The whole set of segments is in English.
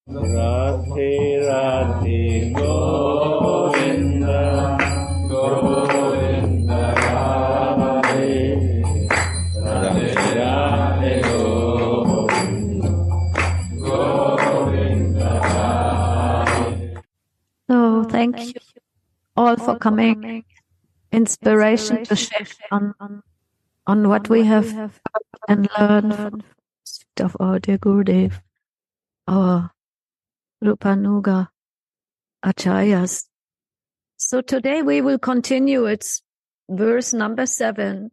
Radhe Radhe Govinda Govinda Radhe Radhe Radhe Govinda Govinda Radhe. So thank you all for coming. Inspiration to shift on what we have heard and learned from of our dear Gurudev, our Rupanuga Acharyas. So today we will continue. It's verse number 7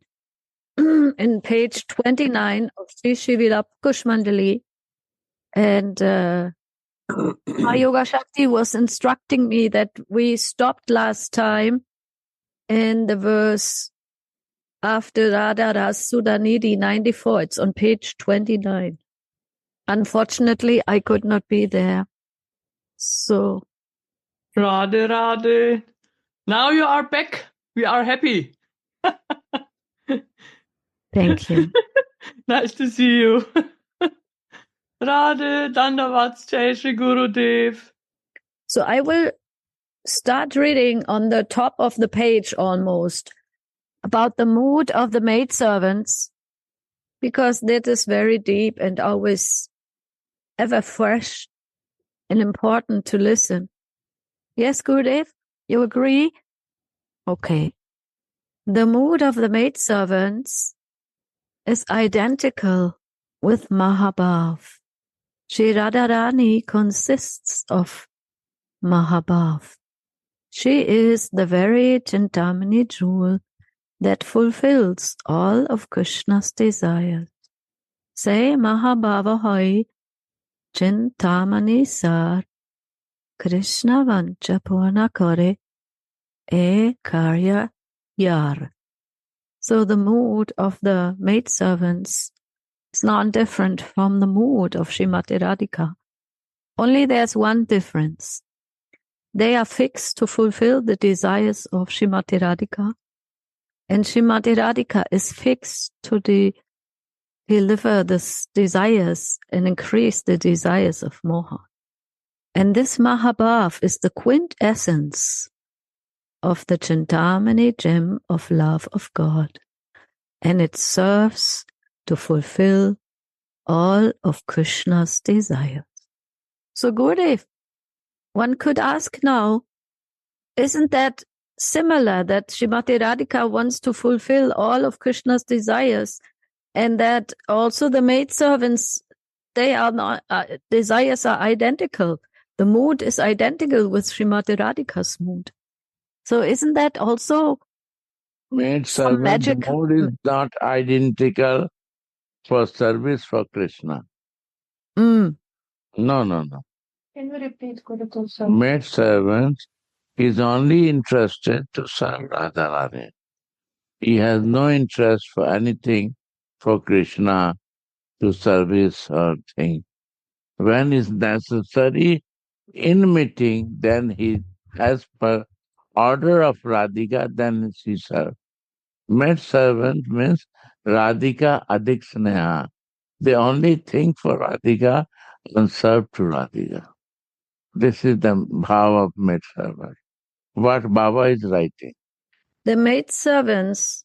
in page 29 of Sri Vilapa Kusumanjali. And our Yoga Shakti was instructing me that we stopped last time in the verse after Radha Ras Suniti 94. It's on page 29. Unfortunately, I could not be there. So, Radhe, Radhe. Now you are back. We are happy. thank you. Nice to see you. Radhe, Dandavat, Jai Shri Gurudev. So I will start reading on the top of the page almost about the mood of the maidservants, because that is very deep and always ever fresh and important to listen. Yes, Gurudev, you agree? Okay. The mood of the maidservants is identical with Mahabhav. Shri Radharani consists of Mahabhav. She is the very Chintamani jewel that fulfills all of Krishna's desires. Say Mahabhava hoy Chintamani sar Krishna vancha purna kare e karya yar. So the mood of the maidservants is not different from the mood of Srimati Radhika. Only there's one difference. They are fixed to fulfill the desires of Srimati Radhika, and Srimati Radhika is fixed to deliver the desires and increase the desires of Moha. And this Mahabhav is the quintessence of the Chintamani gem of love of God, and it serves to fulfill all of Krishna's desires. So Gurudev, one could ask now, isn't that similar, that Srimati Radhika wants to fulfill all of Krishna's desires, and that also the maidservants, they are not, desires are identical. The mood is identical with Srimati Radhika's mood. So isn't that also Maidservant, magic? the mood is not identical for service for Krishna. Mm. No. Can you repeat, Gurudev? Maidservant is only interested to serve Radharani. He has no interest for anything for Krishna, to service or thing. When is necessary in meeting, then he, as per order of Radhika, then she serves. Maidservant means Radhika Adik Sneha. They only think for Radhika and serve to Radhika. This is the bhav of maidservant. What Baba is writing. The maidservants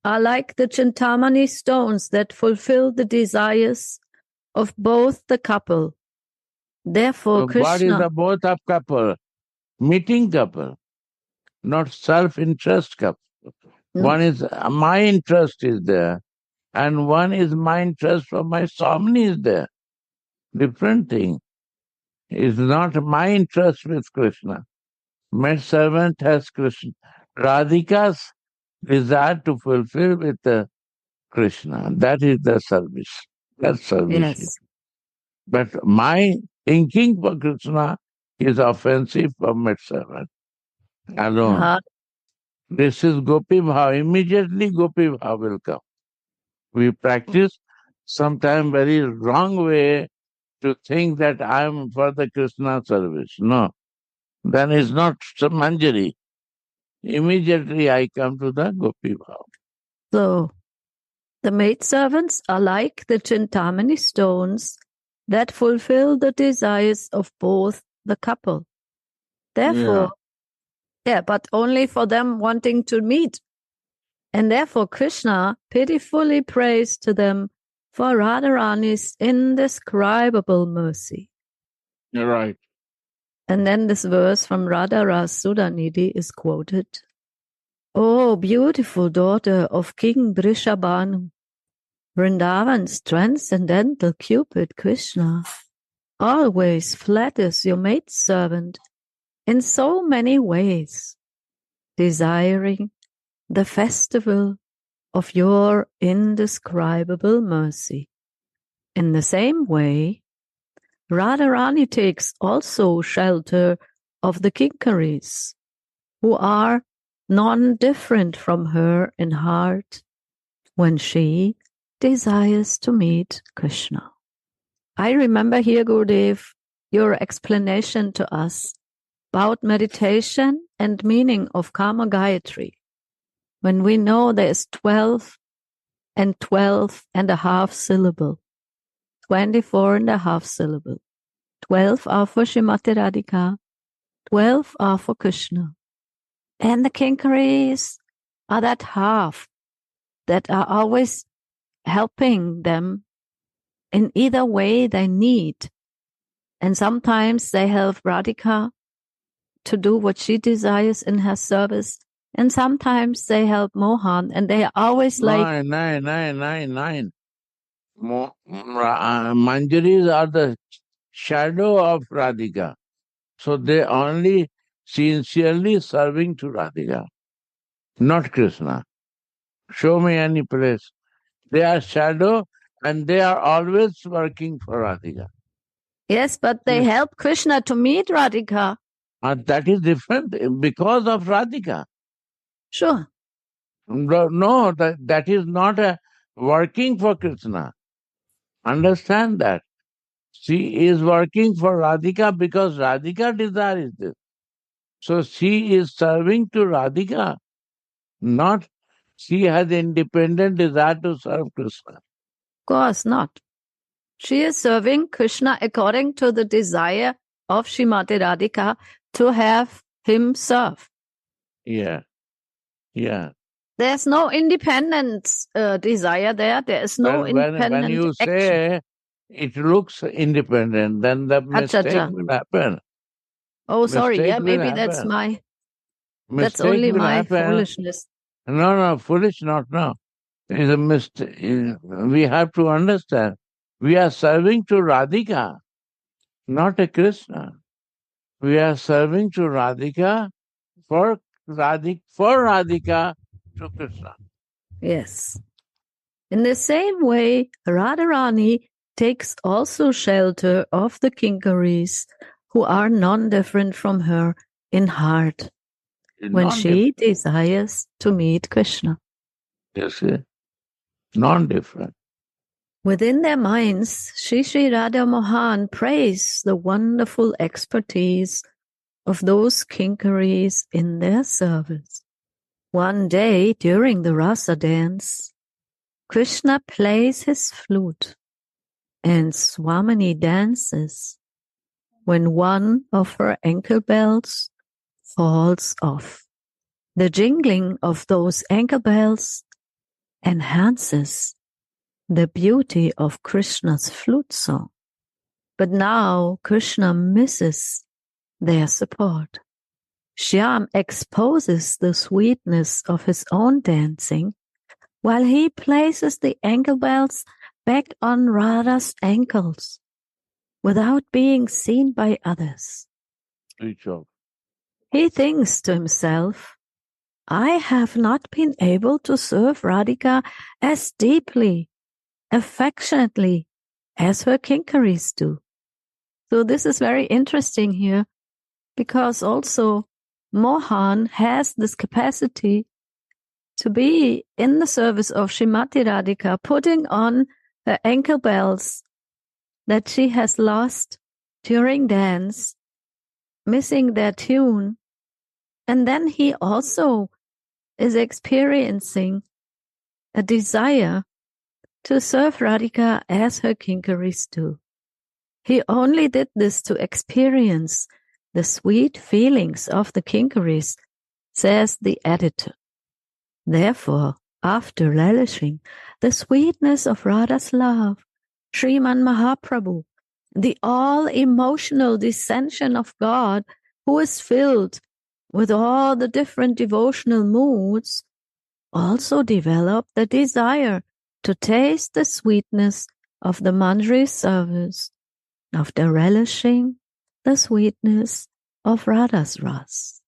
are like the Chintamani stones that fulfill the desires of both the couple. Therefore, So Krishna... what is the both of couple? Meeting couple, not self-interest couple. One is my interest is there, and one is my interest for my Swami is there. Different thing. It's not my interest with Krishna. Maidservant has Krishna. Radhika's desire to fulfill with Krishna. That is the service. That's service. Yes. But my thinking for Krishna is offensive for maidservant alone. This is Gopi Bhav. Immediately Gopi Bhav will come. We practice sometimes very wrong way to think that I am for the Krishna service. No. Then it's not Manjari. Immediately I come to the Gopi Bhav. So, the maidservants are like the Chintamani stones that fulfill the desires of both the couple. Therefore, but only for them wanting to meet. And therefore Krishna pitifully prays to them for Radharani's indescribable mercy. You're right. And then this verse from Radhara's Suniti is quoted. Oh, beautiful daughter of King Drishabhanu, Vrindavan's transcendental Cupid Krishna always flatters your maidservant in so many ways, desiring the festival of your indescribable mercy. In the same way, Radharani takes also shelter of the kinkaris, who are non-different from her in heart when she desires to meet Krishna. I remember here, Gurudev, your explanation to us about meditation and meaning of Kama Gayatri. When we know there is 12 and 12 and a half syllable, 24 and a half syllable, 12 are for Srimati Radhika, 12 are for Krishna. And the kinkaris are that half that are always helping them in either way they need. And sometimes they help Radhika to do what she desires in her service. And sometimes they help Mohan, and they are always like... Nine. Manjaris are the shadow of Radhika. So they only sincerely serving to Radhika, not Krishna. Show me any place. They are shadow and they are always working for Radhika. Yes, but they help Krishna to meet Radhika. That is different because of Radhika. Sure. No, that is not a working for Krishna. Understand that. She is working for Radhika because Radhika desires this. So she is serving to Radhika, not she has independent desire to serve Krishna. Of course not. She is serving Krishna according to the desire of Srimati Radhika to have him serve. Yeah. There's no independent desire there. There is no independent when you action. say it looks independent, then the mistake will happen. Oh, sorry. Mistake Yeah, maybe will that's happen. that's only my foolishness. No, foolish not. No. It is a mistake. We have to understand. We are serving to Radhika, not a Krishna. We are serving to Radhika for Radhika to Krishna. Yes. In the same way, Radharani takes also shelter of the kinkaris who are non-different from her in heart when she desires to meet Krishna. Yes, non-different. Within their minds, Shri Radha Mohan praise the wonderful expertise of those kinkaris in their service. One day during the rasa dance, Krishna plays his flute and Swamini dances when one of her ankle bells falls off. The jingling of those ankle bells enhances the beauty of Krishna's flute song. But now Krishna misses their support. Shyam exposes the sweetness of his own dancing while he places the ankle bells back on Radha's ankles without being seen by others. He thinks to himself, I have not been able to serve Radhika as deeply, affectionately as her kinkaris do. So this is very interesting here because also Mohan has this capacity to be in the service of Srimati Radhika, putting on her ankle bells that she has lost during dance, missing their tune. And then he also is experiencing a desire to serve Radhika as her kinkaris do. He only did this to experience the sweet feelings of the kinkaries, says the editor. Therefore, after relishing the sweetness of Radha's love, Sriman Mahaprabhu, the all-emotional descension of God, who is filled with all the different devotional moods, also developed the desire to taste the sweetness of the Manjari service after relishing the sweetness of Radha's ras.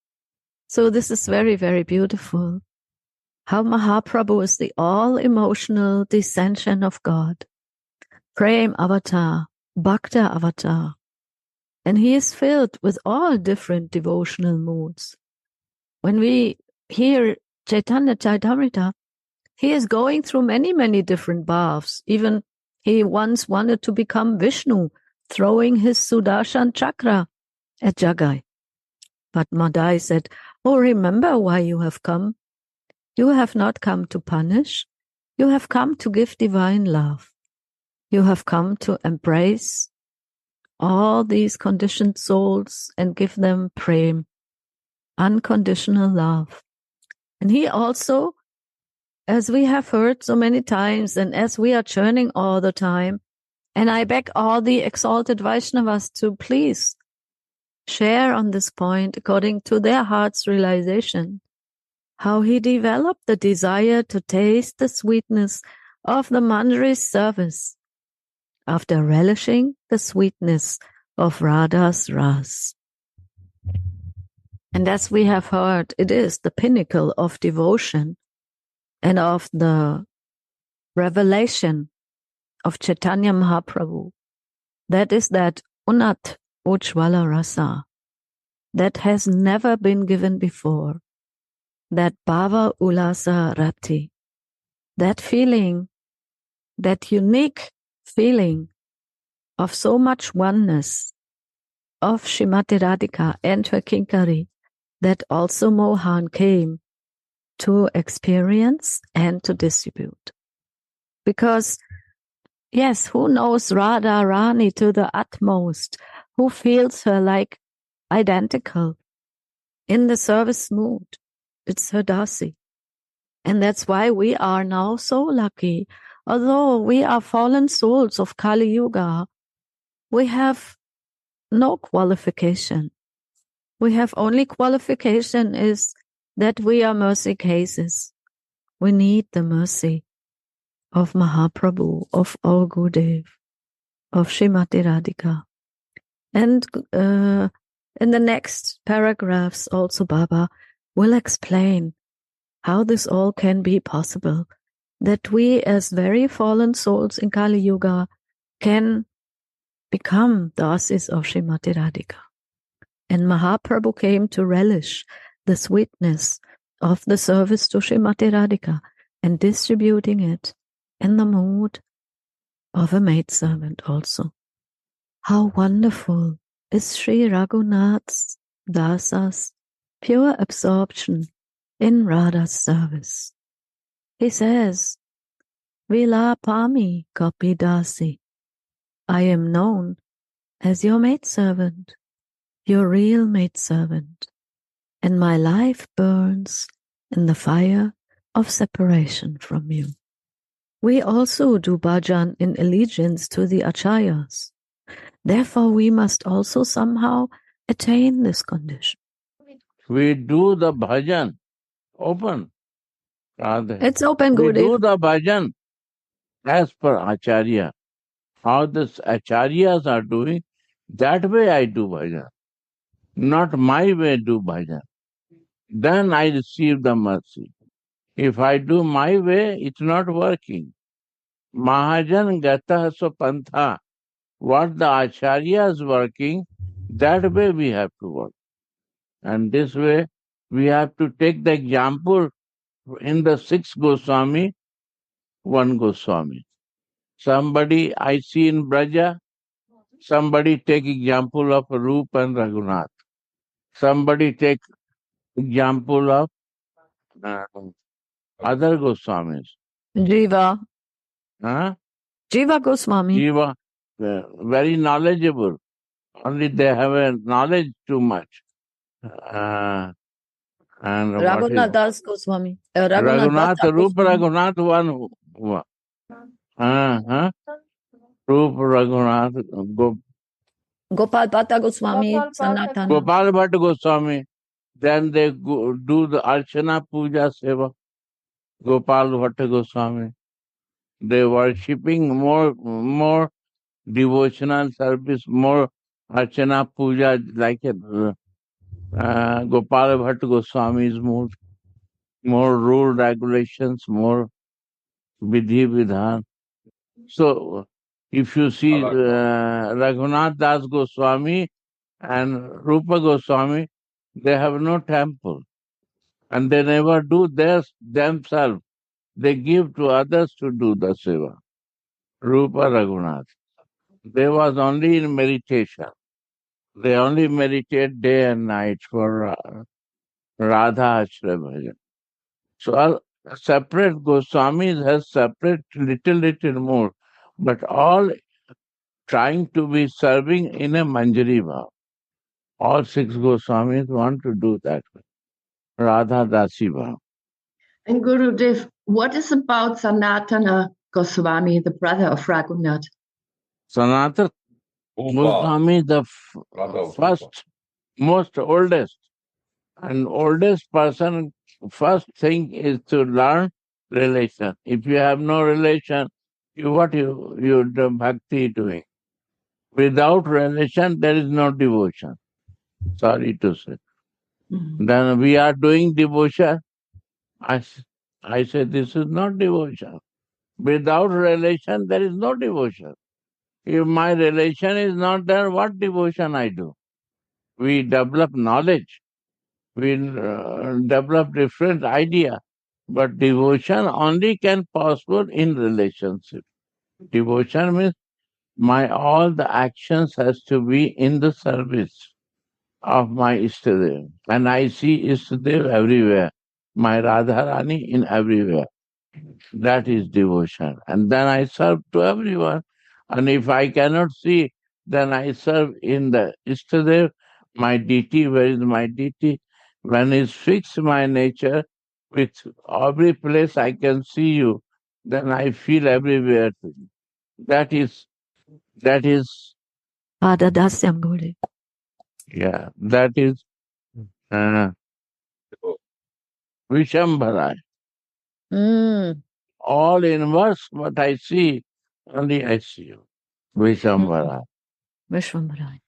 So this is very, very beautiful. How Mahaprabhu is the all-emotional descension of God. Prem avatar, Bhakta avatar. And he is filled with all different devotional moods. When we hear Chaitanya Charitamrita, he is going through many, many different bhavs. Even he once wanted to become Vishnu, throwing his Sudarshan chakra at Jagai. But Madai said, "Oh, remember why you have come. You have not come to punish. You have come to give divine love. You have come to embrace all these conditioned souls and give them prem, unconditional love." And he also, as we have heard so many times, and as we are churning all the time, and I beg all the exalted Vaishnavas to please share on this point according to their heart's realization, how he developed the desire to taste the sweetness of the Manjari service after relishing the sweetness of Radha's ras. And as we have heard, it is the pinnacle of devotion and of the revelation of Chaitanya Mahaprabhu. That is that Unat Ujjvala Rasa that has never been given before. That Bhava Ulasa Rapti, that feeling, that unique feeling of so much oneness of Srimati Radhika and her Kinkari, that also Mohan came to experience and to distribute. Because, yes, who knows Radha Rani to the utmost? Who feels her like identical in the service mood? It's her Dasi. And that's why we are now so lucky. Although we are fallen souls of Kali Yuga, we have no qualification. We have only qualification is that we are mercy cases. We need the mercy of Mahaprabhu, of our Gurudev, of Srimati Radhika. And in the next paragraphs also Baba will explain how this all can be possible, that we as very fallen souls in Kali Yuga can become dasis of Srimati Radhika. And Mahaprabhu came to relish the sweetness of the service to Srimati Radhika and distributing it in the mood of a maidservant also. How wonderful is Sri Raghunath's Dasa's pure absorption in Radha's service. He says, Vilapami Kapidasi, I am known as your maidservant, your real maidservant, and my life burns in the fire of separation from you. We also do bhajan in allegiance to the acharyas. Therefore, we must also somehow attain this condition. We do the bhajan open. Radhe. It's open, We Gurudev. do the bhajan as per acharya. How the acharyas are doing, that way I do bhajan. Not my way do bhajan. Then I receive the mercy. If I do my way, it's not working. Mahajan gata so pantha. What the acharya is working, that way we have to work. And this way, we have to take the example in the 6 Goswami, 1 Goswami. Somebody I see in Braja, somebody take example of Rup and Raghunath. Somebody take example of other Goswamis. Jiva. Huh? Jiva Goswami. Jiva very knowledgeable. Only they have a knowledge too much. And what is Raghunath Das Goswami. Raghunath Raghunath, Datta Rupa Goswami. Raghunath, one. Rupa Raghunath, Gopal Bhatta Goswami, Sanatana. Gopal Bhatta Goswami. Then they do the Archana Puja Seva. Gopal Bhatta Goswami. They worshipping more devotional service, more Archana Puja, like Gopal Bhatta Goswami's more rule regulations, more vidhi vidhan. So if you see Raghunath Das Goswami and Rupa Goswami, they have no temple and they never do themselves. They give to others to do the seva. Rupa Raghunath. They was only in meditation. They only meditate day and night for Radha Ashray Bhajan. So separate Goswamis has separate little more, but all trying to be serving in a Manjari Bhav. All 6 Goswamis want to do that. Radha Dasi Bhav. And Gurudev, what is about Sanatana Goswami, the brother of Raghunath? Sanatana Goswami, the first, most oldest, and oldest person, first thing is to learn relation. If you have no relation, you do bhakti doing. Without relation, there is no devotion. Sorry to say. Mm-hmm. Then we are doing devotion. I say this is not devotion. Without relation, there is no devotion. If my relation is not there, what devotion I do? We develop knowledge. We develop different idea. But devotion only can possible in relationship. Devotion means all the actions has to be in the service of my Ishtadev. And I see Ishtadev everywhere. My Radharani in everywhere. That is devotion. And then I serve to everyone. And if I cannot see, then I serve in the Ishtadev, my deity. Where is my deity? When is fixed my nature, with every place I can see you, then I feel everywhere. That is Pada Dasyam Gurudev. yeah, that is Vishambhara. All inverse, what I see, only I see you. Vishambhara. Vishwambharai.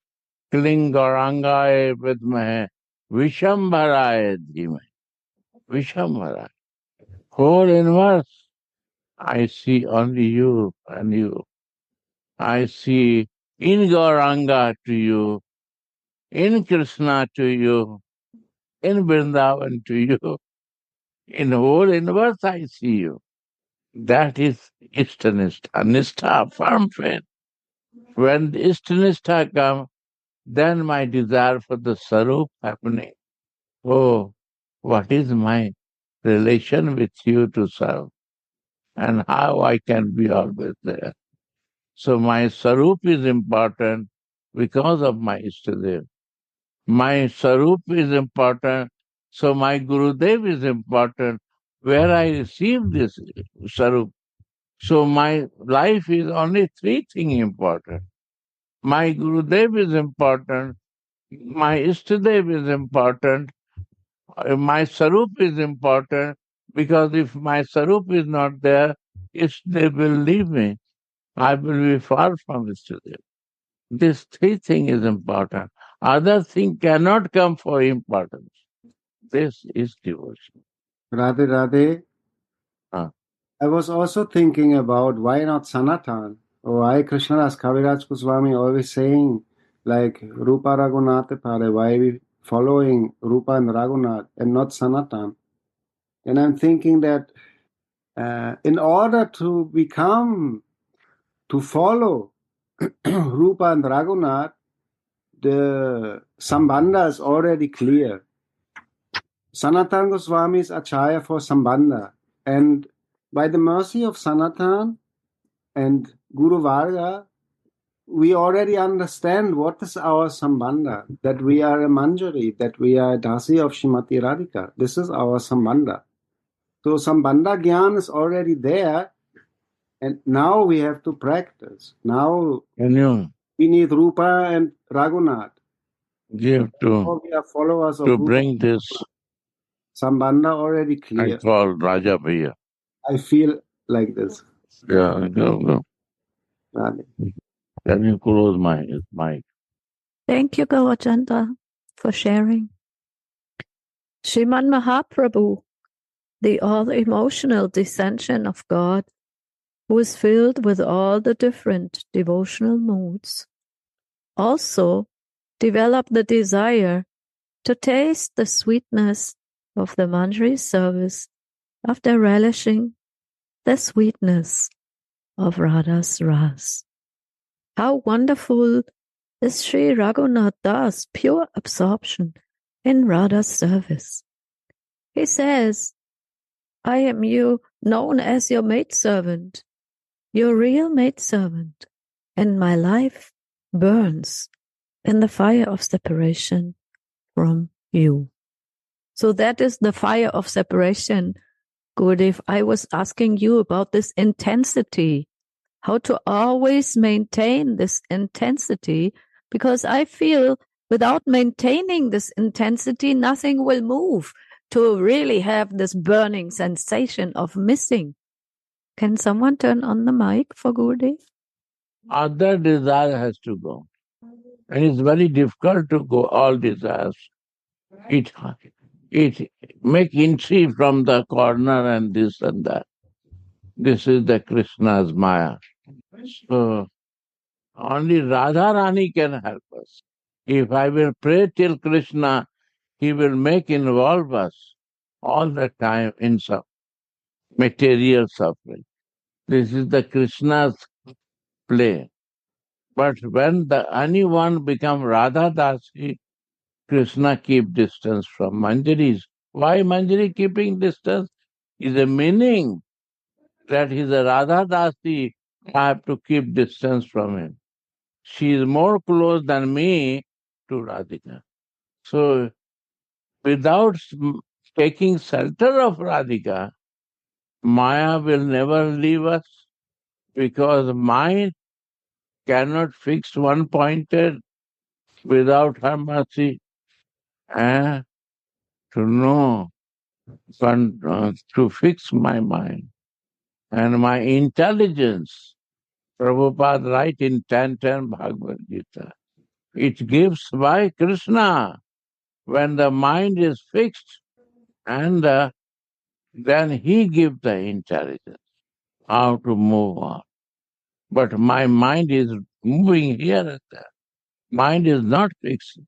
Klingarangaye vidmahe Vishambharaye dhimahe. Vishambhara. Whole inverse. I see only you and you. I see in Gauranga to you, in Krishna to you, in Vrindavan to you. In whole inverse I see you. That is Ishtanistha. Nistha, firm faith. When the Ishtanistha comes, then my desire for the Sarup happening. Oh, what is my relation with you to serve? And how I can be always there. So my Sarup is important because of my Ishtadev. My Sarup is important, so my Gurudev is important, where I receive this Sarup. So my life is only 3 things important. My Gurudev is important, my Ishtadev is important, my Sarup is important, because if my Sarup is not there, Ishtadev will leave me. I will be far from Ishtadev. This 3 things is important. Other thing cannot come for importance. This is devotion. Radhe Radhe. I was also thinking about why not Sanatan, or why Krishnadas Kaviraj Goswami always saying like Rupa Raghunath Pare, why we following Rupa and Raghunath and not Sanatan. And I'm thinking that in order to follow Rupa and Raghunath, the Sambandha is already clear. Sanatan Goswami is Acharya for Sambandha. And by the mercy of Sanatan and Guru Varga, we already understand what is our sambandha, that we are a Manjari, that we are a Dasi of Shrimati Radhika. This is our sambandha. So sambandha gyan is already there, and now we have to practice. Now we need Rupa and Raghunath. Give to We are followers of Rupa. bring this. Sambandha already clear. I call Raja Bhaiya. I feel like this. Yeah, go. Radhe. Can you close my mic? Thank you, Gaurachandra, for sharing. Sriman Mahaprabhu, the all-emotional descension of God, who is filled with all the different devotional moods, also developed the desire to taste the sweetness of the Manjari service after relishing the sweetness of Radha's ras. How wonderful is Sri Raghunath Das' pure absorption in Radha's service. He says, I am you, known as your maidservant, your real maidservant, and my life burns in the fire of separation from you. So that is the fire of separation. Gurudev, I was asking you about this intensity, how to always maintain this intensity, because I feel without maintaining this intensity, nothing will move to really have this burning sensation of missing. Can someone turn on the mic for Gurudev? Other desire has to go. And it's very difficult to go all desires. It make entry from the corner and this and that. This is the Krishna's Maya. So only Radha Rani can help us. If I will pray till Krishna, he will make involve us all the time in some material suffering. This is the Krishna's play. But when the anyone become Radha Dasi, Krishna keep distance from Manjaris. Why Manjari keeping distance? Is a meaning that he's a Radha Dasi, I have to keep distance from him. She is more close than me to Radhika. So without taking shelter of Radhika, Maya will never leave us, because mind cannot fix one pointed without her mercy. And to know, to fix my mind and my intelligence, Prabhupada write in 10:10 Bhagavad Gita, it gives by Krishna when the mind is fixed, and then he gives the intelligence how to move on. But my mind is moving here and there. Mind is not fixed.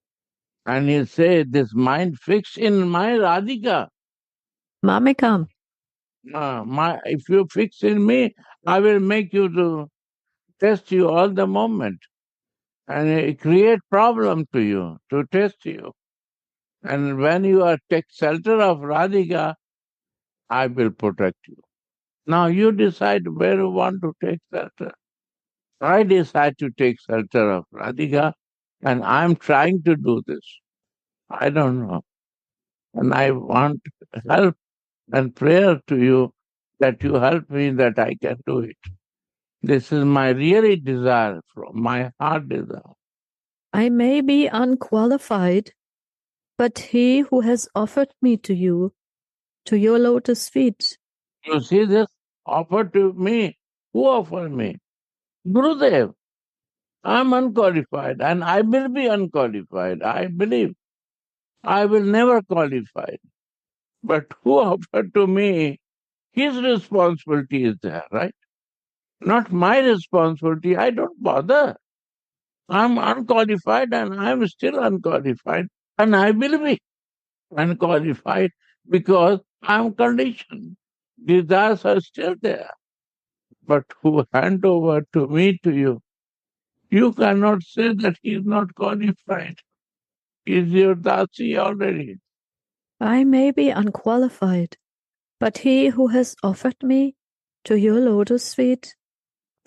And he said, this mind fixed in my Radhika. Mamikam. If you fix in me, I will make you to test you all the moment. And it create problem to you, to test you. And when you are take shelter of Radhika, I will protect you. Now you decide where you want to take shelter. I decide to take shelter of Radhika, and I'm trying to do this. I don't know. And I want help and prayer to you that you help me, that I can do it. This is my really desire, from my heart desire. I may be unqualified, but he who has offered me to you, to your lotus feet. You see this? Offered to me. Who offered me? Gurudev. I'm unqualified, and I will be unqualified. I believe I will never qualify. But who offered to me? His responsibility is there, right? Not my responsibility. I don't bother. I'm unqualified, and I'm still unqualified, and I will be unqualified because I'm conditioned. Desires are still there. But who hand over to me, to you, you cannot say that he is not qualified. He is your dasi already. I may be unqualified, but he who has offered me to your lotus feet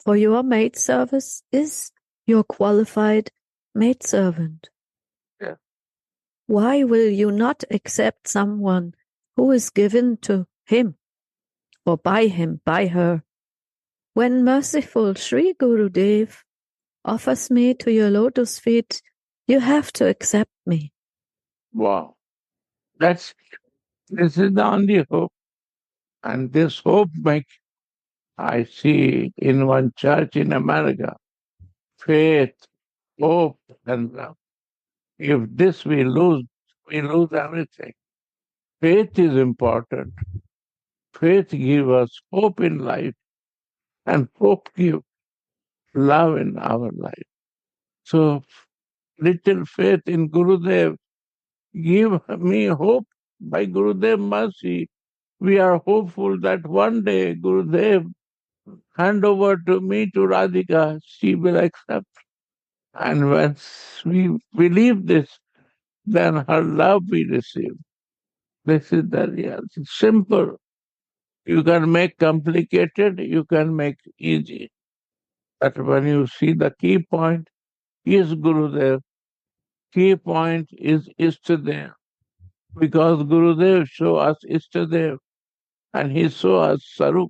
for your maid service is your qualified maidservant. Yeah. Why will you not accept someone who is given to him, or by her? When merciful Sri Gurudev offers me to your lotus feet, you have to accept me. Wow. This is the only hope. And this hope I see in one church in America. Faith, hope, and love. If this we lose everything. Faith is important. Faith gives us hope in life, and hope gives love in our life. So little faith in Gurudev give me hope. By Gurudev mercy, we are hopeful that one day Gurudev hand over to me to Radhika, she will accept. And once we believe this, then her love we receive. This is the reality. Simple. You can make complicated, you can make easy. But when you see the key point is Gurudev, key point is Ishtadev. Because Gurudev show us Ishtadev and he show us Sarup.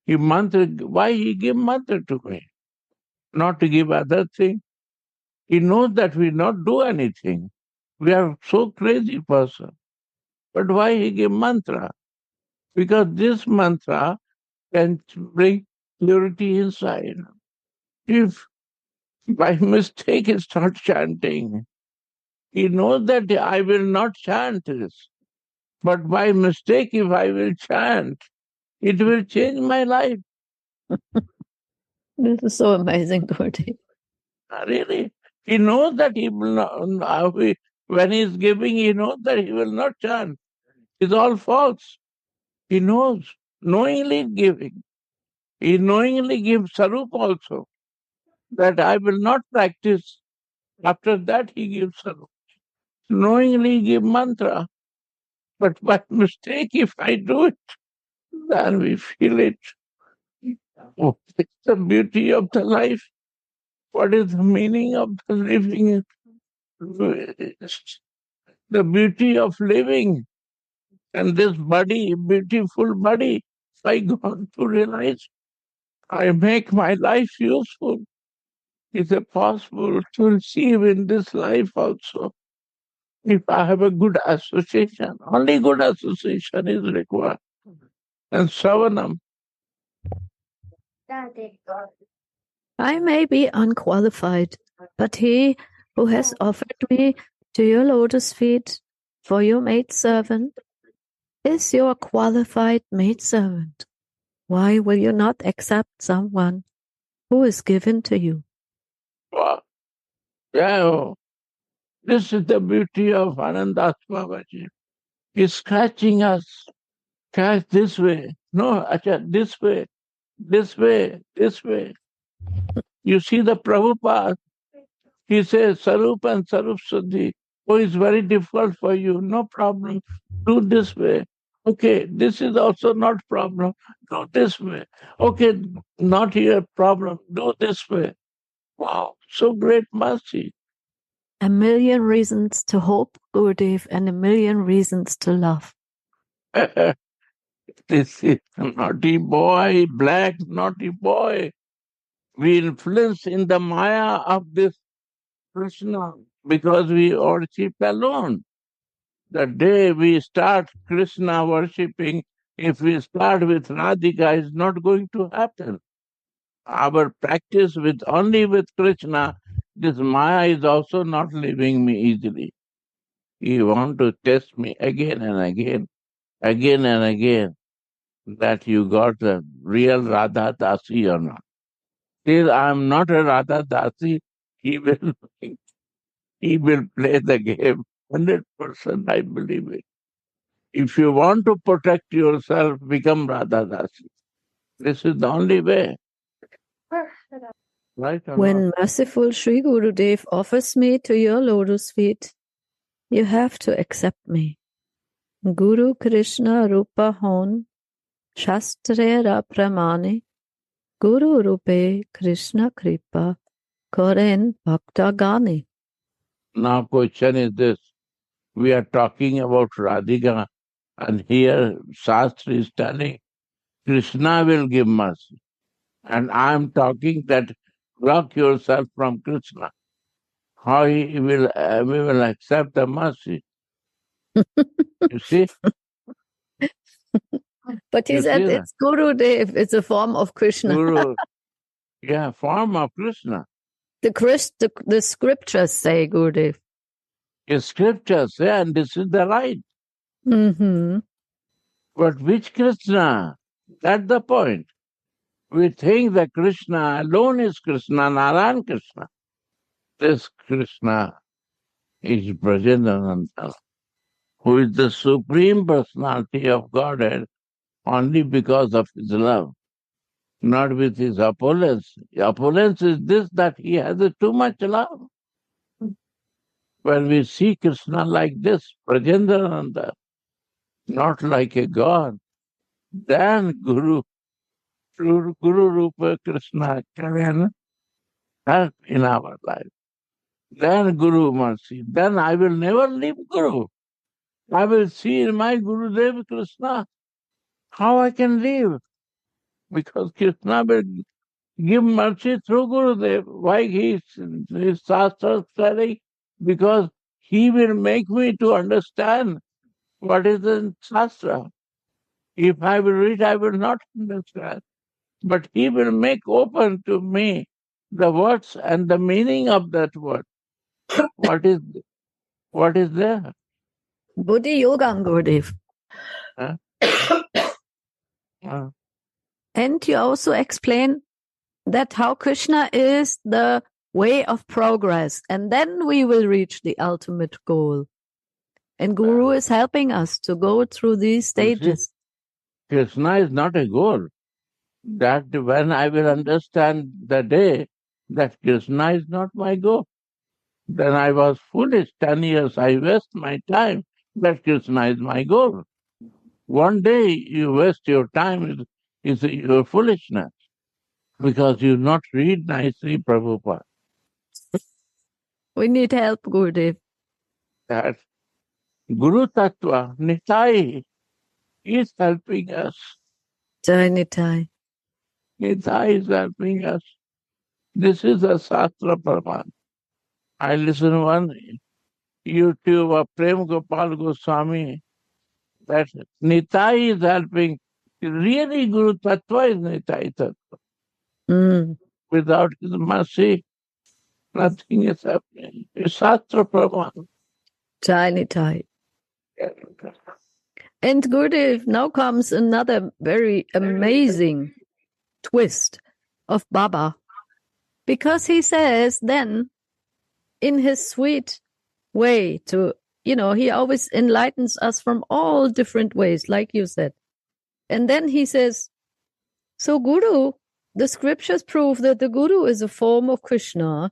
Why he give mantra to me? Not to give other thing. He knows that we not do anything. We are so crazy person. But why he give mantra? Because this mantra can bring purity inside. If by mistake he start chanting, he knows that I will not chant this. But by mistake, if I will chant, it will change my life. This is so amazing, Gurudev. Really. He knows that he will not, when he is giving, he knows that he will not chant. It's all false. He knows, knowingly giving. He knowingly gives Sarup also, that I will not practice. After that, he gives Sarup. Knowingly give mantra. But by mistake, if I do it, then we feel it. Oh, it's the beauty of the life. What is the meaning of the living? The beauty of living. And this body, beautiful body, I got to realize I make my life useful. Is it possible to receive in this life also? If I have a good association, only good association is required. And Savanam. I may be unqualified, but he who has offered me to your lotus feet for your maidservant is your qualified maidservant. Why will you not accept someone who is given to you? Wow. Yeah, this is the beauty of Anandas Babaji. He's scratching us. Catch this way. No, acha, this way. This way. This way. You see the Prabhupada, he says, Sarup and Sarup Suddhi. Oh, it's very difficult for you. No problem. Do this way. Okay, this is also not problem. Do this way. Okay, not here problem. Do this way. Wow, so great mercy. A million reasons to hope, Gurudev, and a million reasons to love. This is naughty boy, black naughty boy. We influence in the Maya of this Krishna because we worship alone. The day we start Krishna worshipping, if we start with Radhika, it's not going to happen. Our practice with only with Krishna, this Maya is also not leaving me easily. You want to test me again and again, again and again, that you got the real Radha Dasi or not. Still, I'm not a Radha Dasi. He will play the game 100%. I believe it. If you want to protect yourself, become Radha Dasi. This is the only way. Right or When not? merciful Sri Gurudev offers me to your lotus feet, you have to accept me. Guru Krishna Rupa Hon Shastrera Pramane Guru Rupe Krishna Kripa Karen Bhakta Gani. Now question is this. We are talking about Radhika, and here Shastra is telling Krishna will give mercy. And I am talking that block yourself from Krishna. How we will accept the mercy. You see? But he You said see that? it's Gurudev, it's a form of Krishna. Guru, yeah, form of Krishna. The scriptures say Gurudev. The scriptures say, and this is the right. Mm-hmm. But which Krishna? That's the point. We think that Krishna alone is Krishna, Narayan Krishna. This Krishna is Brajanananda, who is the supreme personality of Godhead only because of his love, not with his opulence. Opulence is this, that he has too much love. When we see Krishna like this, Brajanananda, not like a God, then Guru Rupa Krishna can help in our life. Then Guru mercy. Then I will never leave Guru. I will see in my Gurudev Krishna how I can live. Because Krishna will give mercy through Gurudev. Why his Shastra telling? Because he will make me to understand what is in Shastra. If I will read, I will not understand. But he will make open to me the words and the meaning of that word. What is there? Buddhi Yogam Gurudev. Huh? And you also explain that how Krishna is the way of progress, and then we will reach the ultimate goal. And Guru is helping us to go through these stages. Krishna is not a goal. That when I will understand the day that Krishna is not my goal, then I was foolish. 10 years I waste my time. That Krishna is my goal. One day you waste your time is your foolishness because you not read nicely Prabhupada. We need help, Gurudev. That Guru Tattva, Nitai, is helping us. Jai Nitai. Nitai is helping us. This is a Shastra Praman. I listen one YouTube of Prem Gopal Goswami that Nitai is helping. Really Guru Tattva is Nitai Tattva. Mm. Without his mercy, nothing is happening. It's Shastra Praman. Jai Nitai. And Gurudev, now comes another very amazing twist of Baba. Because he says then, in his sweet way to, he always enlightens us from all different ways, like you said. And then he says, so Guru, the scriptures prove that the Guru is a form of Krishna.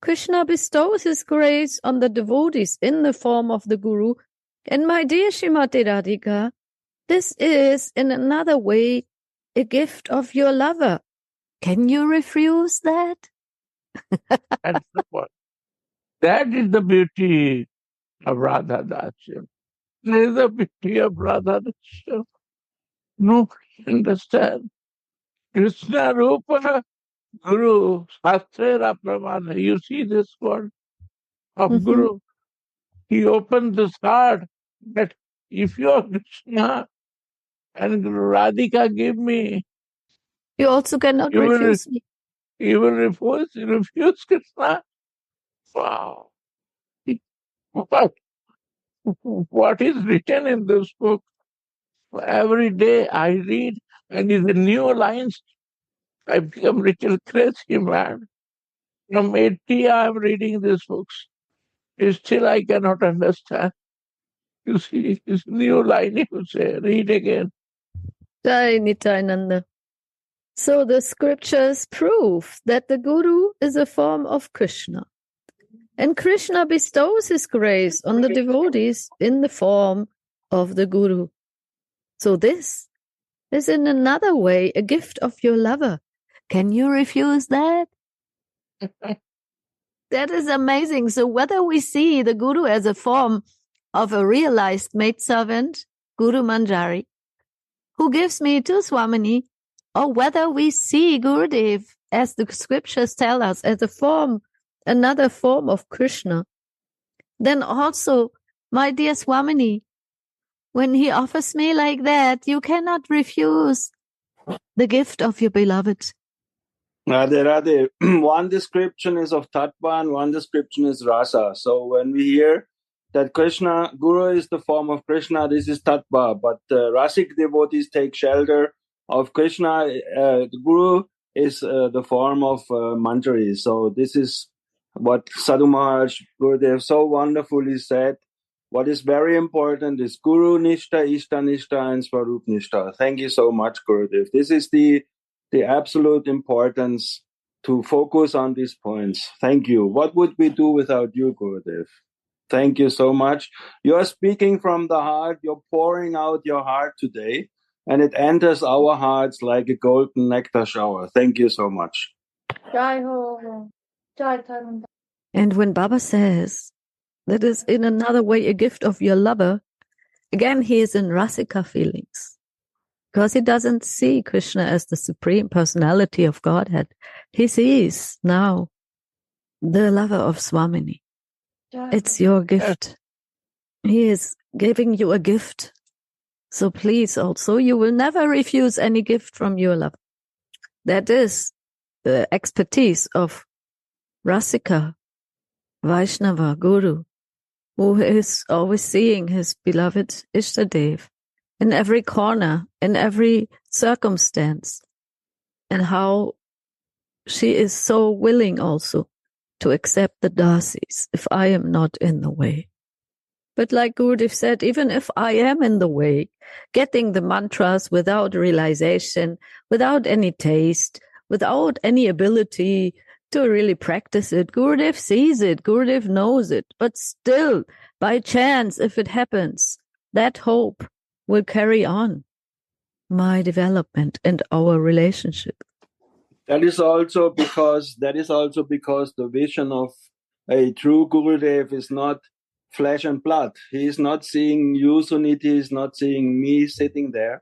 Krishna bestows his grace on the devotees in the form of the Guru. And my dear Srimati Radhika, this is, in another way, a gift of your lover. Can you refuse that? That's the point. That is the beauty of Radha Dasya. That is the beauty of Radha Dasya. Nobody understand. Krishna Rupa Guru Shastra Pramana. You see this word of Guru. He opened his heart that if you are Krishna and Radhika give me, you also cannot refuse me. You will refuse Krishna? Wow. What is written in this book? Every day I read, and in the new lines, I become little crazy mad. From 80, I am reading these books. Still, I cannot understand. You see, this new line you say, read again. Jai Nityananda. So the scriptures prove that the Guru is a form of Krishna. And Krishna bestows his grace on the devotees in the form of the Guru. So this is in another way a gift of your lover. Can you refuse that? That is amazing. So whether we see the Guru as a form of a realized maidservant, Guru Manjari, who gives me to Swamini, or whether we see Gurudev, as the scriptures tell us, as a form, another form of Krishna, then also, my dear Swamini, when he offers me like that, you cannot refuse the gift of your beloved. Radhe Radhe. One description is of Tattva and one description is Rasa. So when we hear that Krishna, Guru is the form of Krishna, this is Tattva. But Rasic devotees take shelter of Krishna. The Guru is the form of Manjari. So this is what Sadhu Maharaj Gurudev so wonderfully said. What is very important is Guru Nishta, Ishta Nishta, and Swarup Nishta. Thank you so much, Gurudev. This is the absolute importance to focus on these points. Thank you. What would we do without you, Gurudev? Thank you so much. You're speaking from the heart. You're pouring out your heart today, and it enters our hearts like a golden nectar shower. Thank you so much. And when Baba says that is in another way a gift of your lover, again, he is in Rasika feelings. Because he doesn't see Krishna as the supreme personality of Godhead. He sees now the lover of Swamini. It's your gift. He is giving you a gift. So please also, you will never refuse any gift from your lover. That is the expertise of Rasika, Vaishnava, Guru, who is always seeing his beloved Ishtadev in every corner, in every circumstance, and how she is so willing also to accept the dasis if I am not in the way. But like Gurudev said, even if I am in the way, getting the mantras without realization, without any taste, without any ability to really practice it, Gurudev sees it, Gurudev knows it, but still, by chance, if it happens, that hope will carry on my development and our relationship. That is also because the vision of a true Gurudev is not flesh and blood. He is not seeing you, Suniti, he is not seeing me sitting there.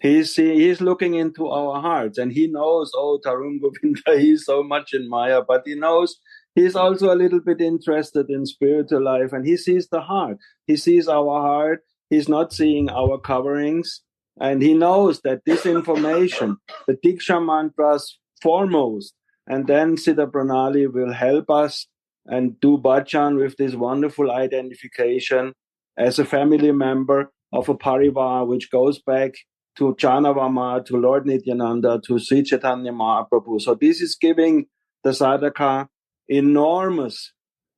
He is looking into our hearts, and he knows, oh, Tarun Govinda, he is so much in Maya, but he knows he's also a little bit interested in spiritual life, and he sees the heart. He sees our heart. He's not seeing our coverings, and he knows that this information, the Diksha mantras foremost, and then Siddha Pranali will help us and do bhajan with this wonderful identification as a family member of a parivar which goes back to Chanavama, to Lord Nityananda, to Sri Chaitanya Mahaprabhu. So this is giving the sadhaka enormous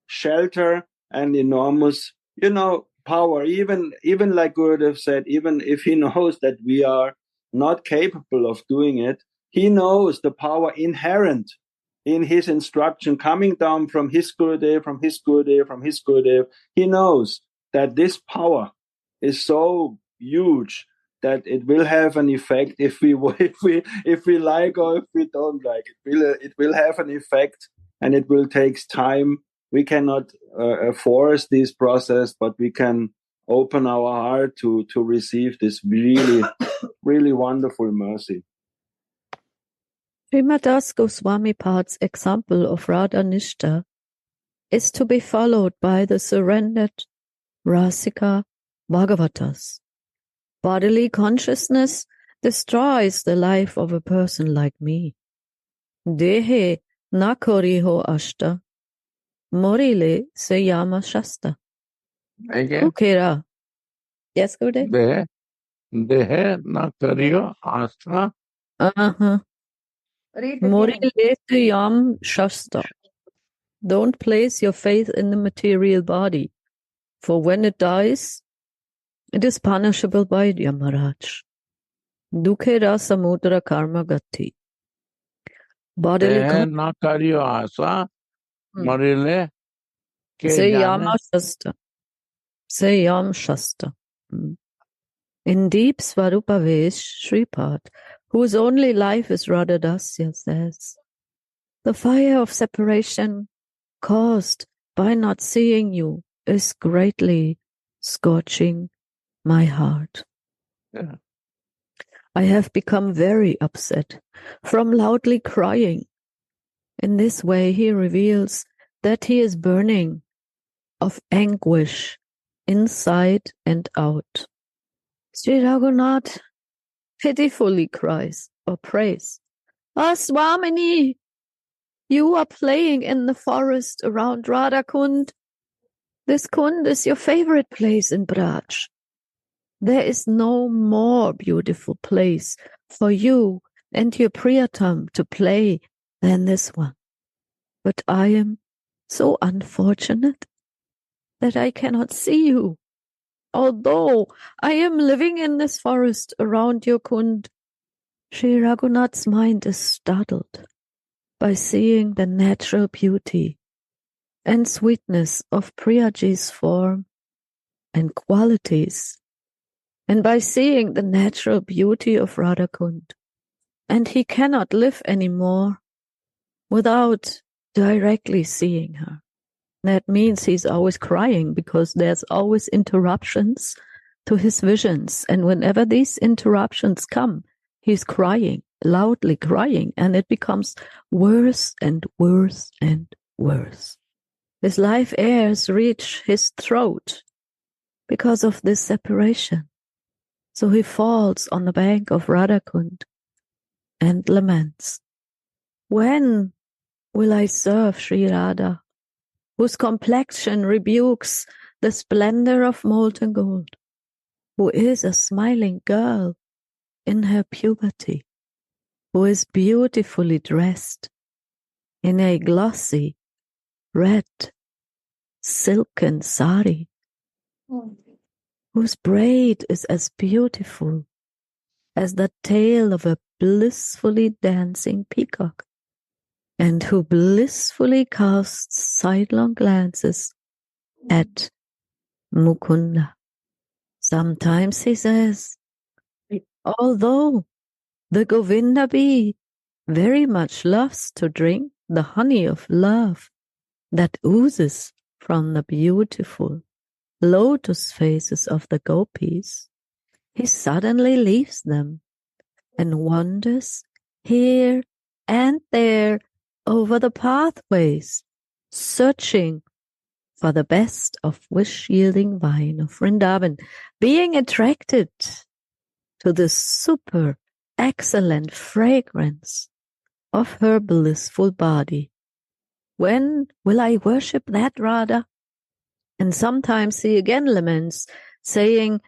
shelter and enormous, power. Even like Gurudev said, even if he knows that we are not capable of doing it, he knows the power inherent in his instruction coming down from his Gurudev, from his Gurudev, from his Gurudev. He knows that this power is so huge that it will have an effect if we like or if we don't like. It will have an effect, and it will take time. We cannot force this process, but we can open our heart to receive this really, really wonderful mercy. Srimadas Goswami Pad's example of Radha Nishta is to be followed by the surrendered Rasika Bhagavatas. Bodily consciousness destroys the life of a person like me. Dehe na koriho ashta, morile se yama shasta. Again, Ukera. Yes, Gurudev? Dehe na kariyo asta. Morile se yam shasta. Don't place your faith in the material body, for when it dies, it is punishable by Yamaraj. Dukhera samudra karma gati. Bodily Dehe na kariyo asa. Marile ke Say jane. Yama Shasta. Say Yam Shasta. In deep Svarupa Vesh, Shripad, whose only life is Radha Dasya, says, the fire of separation caused by not seeing you is greatly scorching my heart. Yeah. I have become very upset from loudly crying. In this way, he reveals that he is burning of anguish inside and out. Sri Raghunath pitifully cries or prays, "Ah, Swamini, you are playing in the forest around Radhakund. This Kund is your favorite place in Braj. There is no more beautiful place for you and your Priyatam to play than this one. But I am so unfortunate that I cannot see you. Although I am living in this forest around your Kund." Sri Raghunath's mind is startled by seeing the natural beauty and sweetness of Priyaji's form and qualities, and by seeing the natural beauty of Radhakund. And he cannot live anymore without directly seeing her. That means he's always crying because there's always interruptions to his visions. And whenever these interruptions come, he's crying, loudly crying, and it becomes worse and worse and worse. His life airs reach his throat because of this separation. So he falls on the bank of Radhakund and laments, "When will I serve Sri Radha, whose complexion rebukes the splendor of molten gold, who is a smiling girl in her puberty, who is beautifully dressed in a glossy red silken sari, whose braid is as beautiful as the tail of a blissfully dancing peacock, and who blissfully casts sidelong glances at Mukunda." Sometimes he says, "Although the Govinda bee very much loves to drink the honey of love that oozes from the beautiful lotus faces of the gopis, he suddenly leaves them and wanders here and there over the pathways, searching for the best of wish-yielding wine of Vrindavan, being attracted to the super excellent fragrance of her blissful body. When will I worship that Radha?" And sometimes he again laments, saying,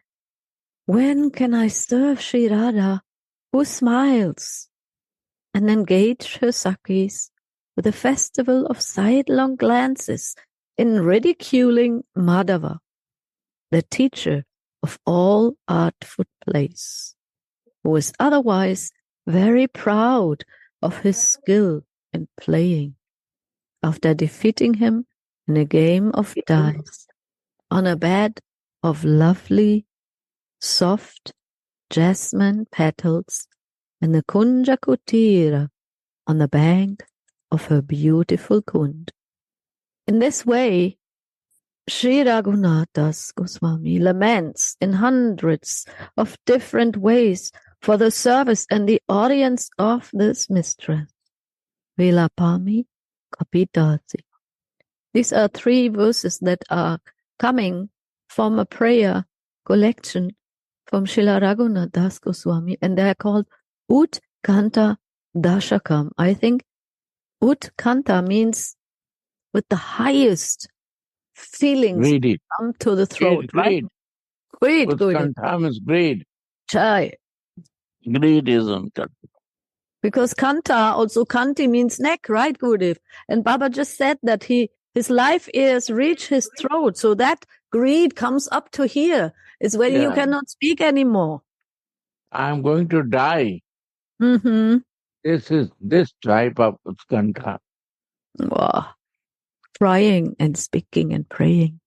"When can I serve Sri Radha, who smiles, and engage her Sakhis with a festival of sidelong glances in ridiculing Madhava, the teacher of all artful plays, who is otherwise very proud of his skill in playing, after defeating him in a game of dice on a bed of lovely, soft jasmine petals in the Kunja Kutira on the bank of her beautiful Kund." In this way, Sri Raghunath Das Goswami laments in hundreds of different ways for the service and the audience of this mistress. Vilapami Kapitati. These are 3 verses that are coming from a prayer collection from Srila Raghunath Das Goswami, and they are called Utkanta Dashakam. I think Utkanta means with the highest feelings Read it. come to the throat, Greed, right? Greed, good. Utkantam is greed. Chai. Greed is unkanta. Because Kanta, also Kanti means neck, right, Gurudev? And Baba just said that his life ears reach his throat. So that greed comes up to here. It's when you Yeah. cannot speak anymore. I'm going to die. Mm-hmm. This is this type of utkanta. Wow. Crying and speaking and praying.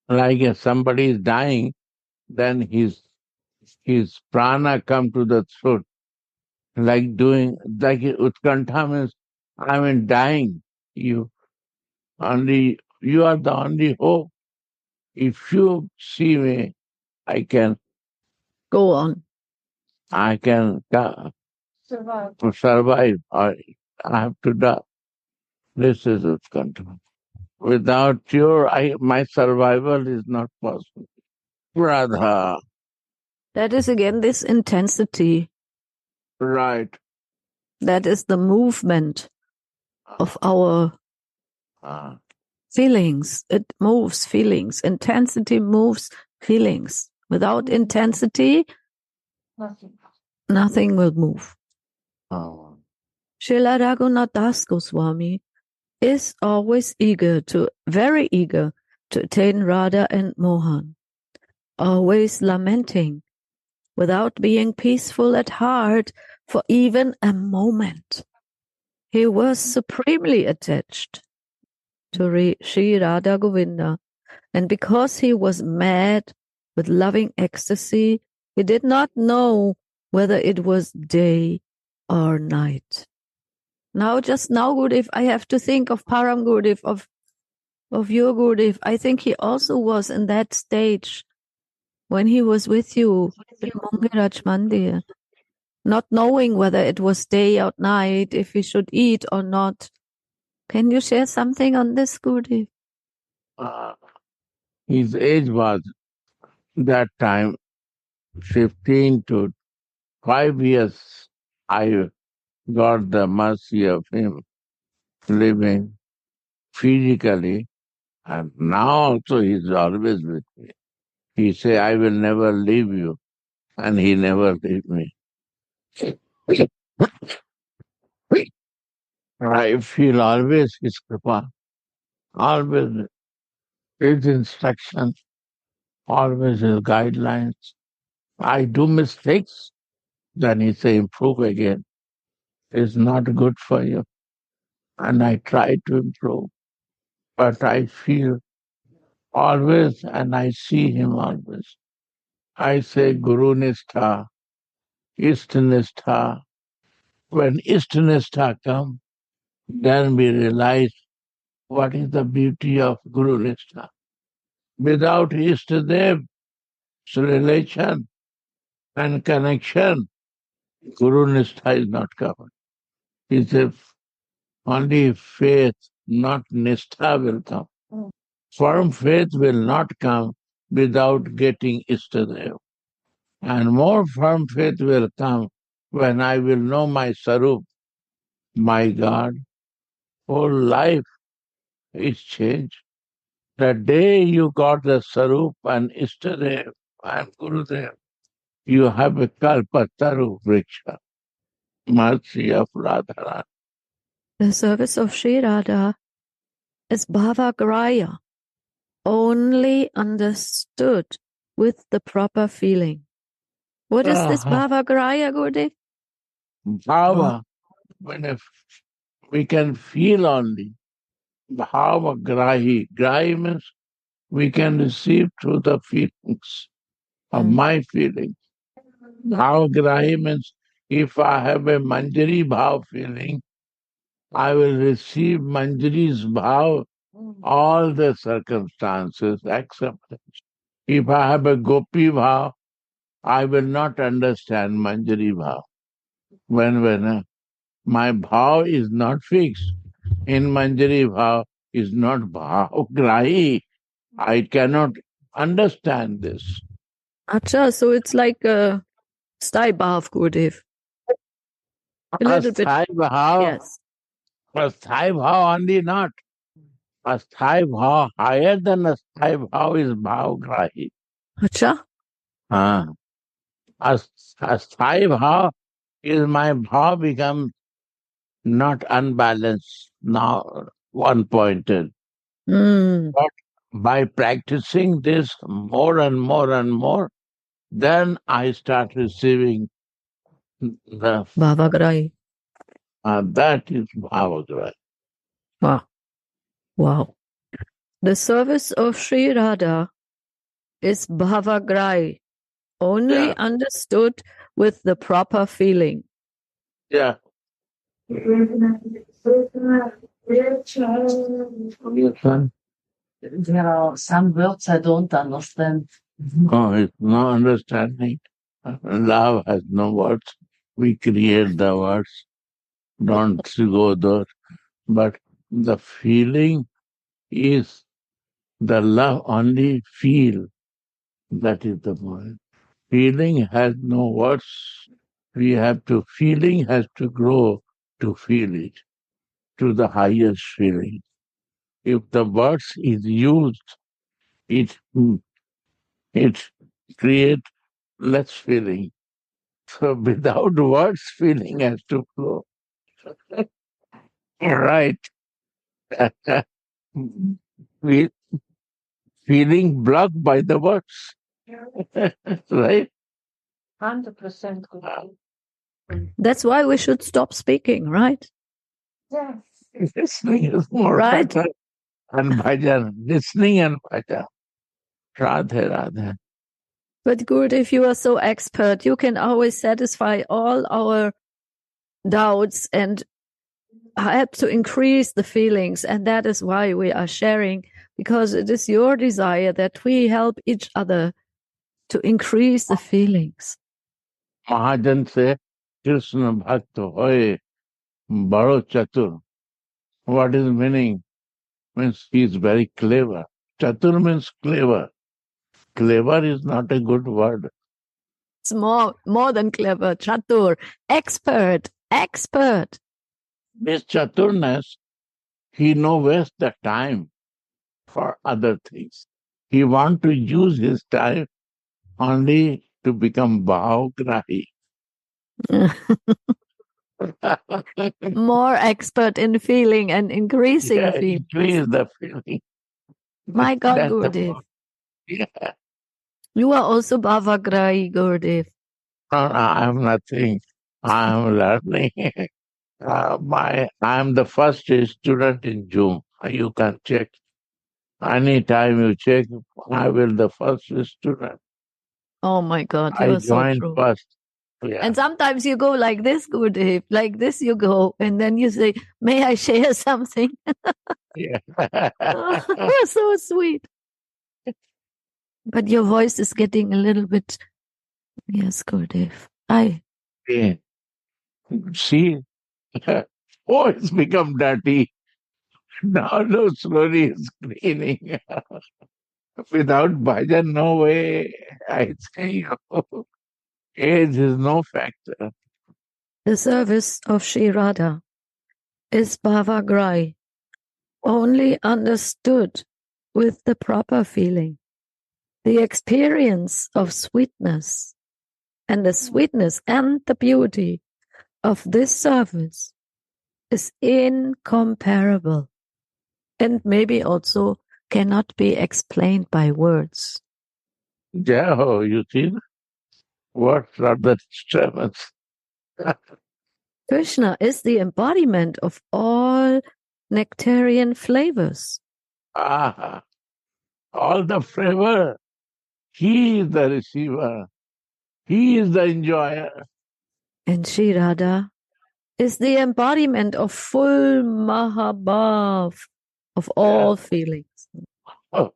Like if somebody is dying, then his prana come to the throat. Like utkanta means I'm in dying. You are the only hope. If you see me, I can Go on. survive. Or I have to die. This is its control. Without you, my survival is not possible. Radha. That is again this intensity. Right. That is the movement of our feelings. It moves feelings. Intensity moves feelings. Without intensity, nothing will move. Oh. Srila Raghunath Das Goswami is always very eager to attain Radha and Mohan, always lamenting, without being peaceful at heart for even a moment. He was supremely attached to Sri Radha Govinda, and because he was mad with loving ecstasy, he did not know whether it was day or night. Now, Gurudev, I have to think of Param Gurudev, of your Gurudev. I think he also was in that stage when he was with you in Mongiraj Mandir, not knowing whether it was day or night, if he should eat or not. Can you share something on this, Gurudev? His age was that time 15 to 5 years. I got the mercy of him living physically, and now also he's always with me. He say, I will never leave you, and he never leave me. I feel always his kripa, always his instruction, always his guidelines. I do mistakes, then he say, improve again. It's not good for you. And I try to improve, but I feel always, and I see him always. I say Guru Nistha, Ishthanistha. When Ishthanistha comes, then we realize what is the beauty of Guru Nistha. Without Ishtadev, relation and connection, Guru Nistha is not covered. It's only faith, not Nistha will come. Firm faith will not come without getting Ishtadev. And more firm faith will come when I will know my Sarup, my God. Whole life is changed. The day you got the Sarup and Ishtadev and Gurudev, you have a Kalpataru Vriksha, mercy of Radharani. The service of Sri Radha is bhavagraya, only understood with the proper feeling. What is this bhavagraya, Gurudev? Bhava, when we can feel only. Bhava grahi. Grahi means we can receive through the feelings of my feelings. Bhava grahi means if I have a Manjari Bhav feeling, I will receive Manjari's Bhav, all the circumstances, acceptance. If I have a Gopi Bhav, I will not understand Manjari Bhav. When my Bhav is not fixed, in Manjari Bhav is not Bhav grahi. I cannot understand this. Acha, so it's like a sthai bhav, Gurudev. A little bit. Sthai Bhav, Yes. Sthai Bhav only not. A Sthai Bhav higher than a Sthai Bhav is Bhav grahi. Acha? A Sthai Bhav is my Bhav becomes not unbalanced, now one-pointed. But by practicing this more and more and more, then I start receiving the Bhavagraya. that is Bhavagraya. Wow. Wow. The service of Sri Radha is bhavagraya, only understood with the proper feeling. Yeah. Yes, son. There are some words I don't understand. Oh, it's no understanding. Love has no words. We create the words. Don't go there. But the feeling is the love only feel. That is the point. Feeling has no words. Feeling has to grow to feel it, to the highest feeling. If the words is used, it it create less feeling. So without words, feeling has to flow. Right. We feeling blocked by the words. Right? 100% good. That's why we should stop speaking, right? Yes. Listening is more Right. better. And bhajan. Listening and bhajan. Radhe Radhe. But good, if you are so expert, you can always satisfy all our doubts and help to increase the feelings. And that is why we are sharing, because it is your desire that we help each other to increase the feelings. Mahajan se Krishna Bhakt hoye baro chatur. What is meaning? Means he is very clever. Chatur means clever. Clever is not a good word. It's more than clever. Chatur, expert. This chaturness, he no waste the time for other things. He want to use his time only to become bhavgrahi. More expert in feeling and increasing feeling. Increase the feeling. My God, That's the Gurudev. point. Yeah. You are also Bhavagrahi, Gurudev. No, I'm nothing. I'm learning. I'm the first student in June. You can check. Anytime you check, I will the first student. Oh my God, you I are so joined true. first. Yeah. And sometimes you go like this, Gurudev, like this you go, and then you say, may I share something? Yeah. Oh, so sweet. But your voice is getting a little bit, yes, Gurudev. Yeah. See? Oh, it's become dirty. Now slowly it's cleaning. Without bhajan, no way. I say, age is no factor. The service of Sri Radha is Bhavagrahi, only understood with the proper feeling. The experience of sweetness and the beauty of this service is incomparable and maybe also cannot be explained by words. Jaho, you see? What are the disturbance? Krishna is the embodiment of all nectarian flavors. Ah, all the flavor. He is the receiver. He is the enjoyer. And Sri Radha is the embodiment of full Mahabhav of all feelings. Oh,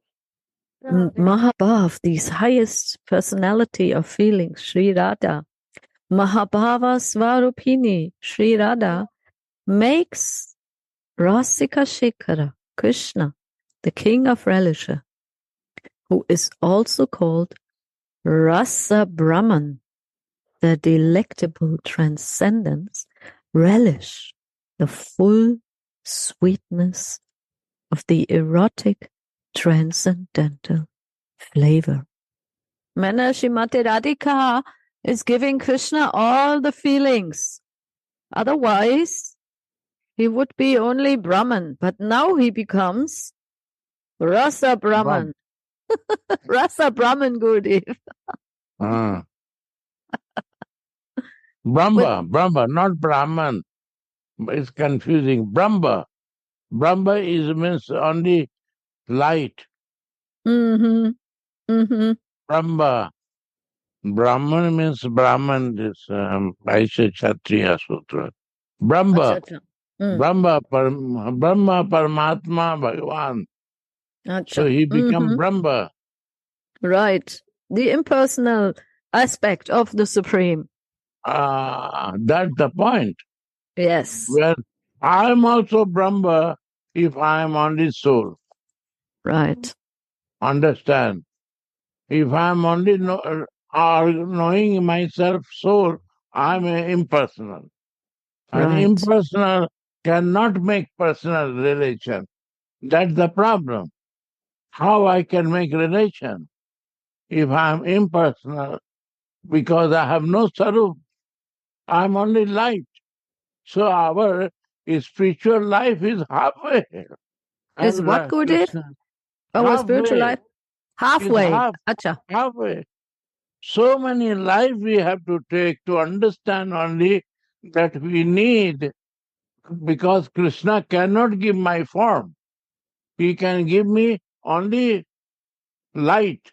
Mahabhav, this highest personality of feelings, Sri Radha. Mahabhava Svarupini, Sri Radha, makes Rasika Shekhara, Krishna, the king of relish, who is also called Rasa Brahman, the delectable transcendence, relish the full sweetness of the erotic transcendental flavor. Mana Shrimati Radhika is giving Krishna all the feelings. Otherwise, he would be only Brahman, but now he becomes Rasa Brahman. Rasa Brahman, Gurudev. Brahma, not Brahman. It's confusing. Brahma means only light. Mm-hmm. Mm-hmm. Brahma. Brahman means Brahman, this Vaishya Kshatriya Sutra. Brahma. Achha. Brahma, Paramatma, Bhagavan. Acha. So he became Brahma. Right. The impersonal aspect of the Supreme. That's the point. Yes. Where I am also Brahma if I am only soul. Right. Understand? If I am only knowing myself soul, I am impersonal. And Right. impersonal cannot make personal relation. That's the problem. How I can make relation if I am impersonal? Because I have no sarup. I am only light. So our spiritual life is halfway. Is And what, Gurudev? Our spiritual life? Halfway. Acha. Halfway. So many lives we have to take to understand only that we need, because Krishna cannot give my form. He can give me only light,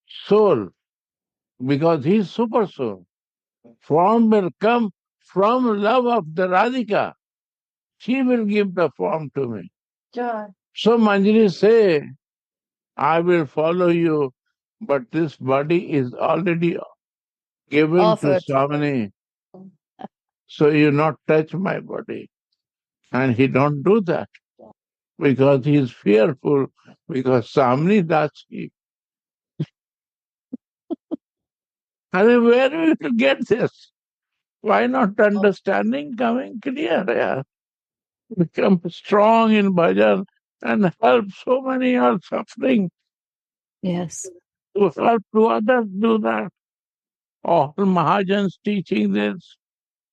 soul, because he is super soul. Form will come from love of the Radhika. She will give the form to me. Sure. So Manjari say, I will follow you, but this body is already given Offered. to Swamini. So you not touch my body. And he don't do that because he is fearful, because Swamini Dasi. I mean, where will you get this? Why not understanding coming clear? Yeah? Become strong in bhajan and help so many are suffering. Yes. To help to others do that. All Mahajans teaching this.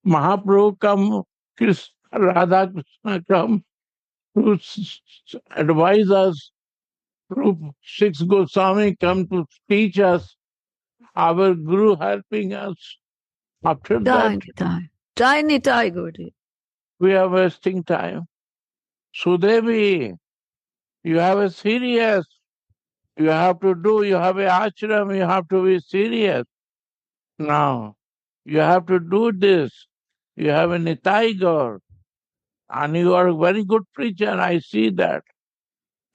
Mahaprabhu come, Radha Krishna come to advise us. Rup Six Goswami come to teach us. Our Guru helping us. After that, Jai Nitai, Gurudev. we are wasting time. Sudevi, you have a serious. You have to do, you have a ashram, you have to be serious. Now, you have to do this. You have a Nitai Gaur. And you are a very good preacher, I see that.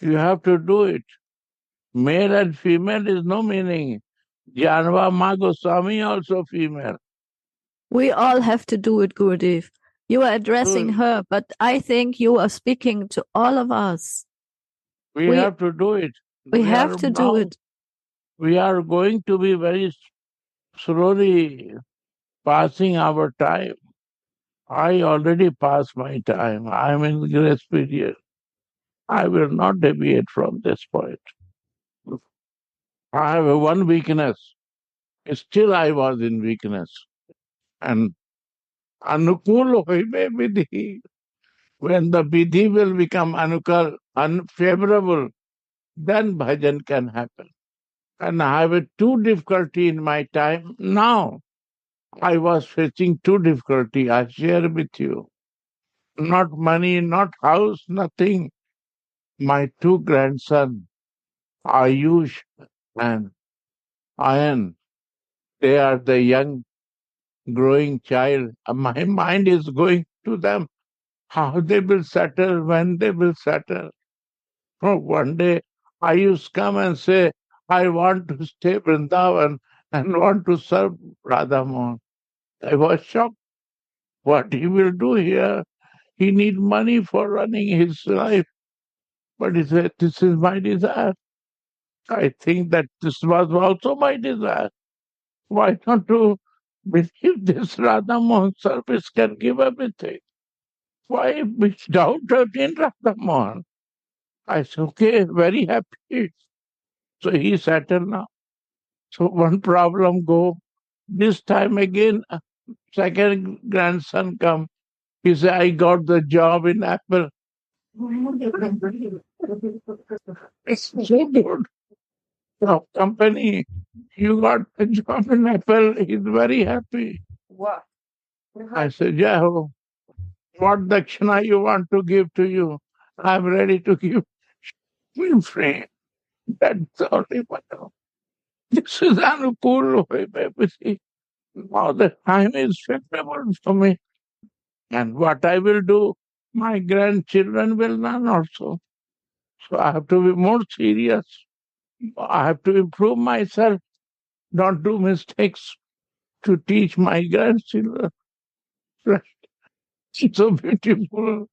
You have to do it. Male and female is no meaning. Janva Ma Goswami also female. We all have to do it, Gurudev. You are addressing her, but I think you are speaking to all of us. We have to do it. We have to do it. We are going to be very slowly passing our time. I already passed my time. I am in grace period. I will not deviate from this point. I have one weakness. Still I was in weakness. And Anukul hoibe vidhi. When the vidhi will become unfavorable, then bhajan can happen. And I have two difficulty in my time now. I was facing two difficulty. I share with you. Not money, not house, nothing. My two grandsons, Ayush and Ayan, they are the young growing child. My mind is going to them. How they will settle, when they will settle. Oh, one day Ayush come and say, I want to stay Vrindavan and want to serve Radha Mohan. I was shocked. What he will do here? He need money for running his life. But he said, this is my desire. I think that this was also my desire. Why not to believe this Radha Mohan service can give everything? Why be doubted in Radha Mohan? I said, okay, very happy. So he settled now. So one problem go. This time again, second grandson come. He said, I got the job in Apple. It's so good. The company, you got a job in Apple. He's very happy. Wow. I said, yeah, what dakshina you want to give to you? I'm ready to give you free. That's the only matter. This is Anukul. Now the time is favorable for me. And what I will do, my grandchildren will learn also. So I have to be more serious. I have to improve myself, not do mistakes to teach my grandchildren. It's so beautiful.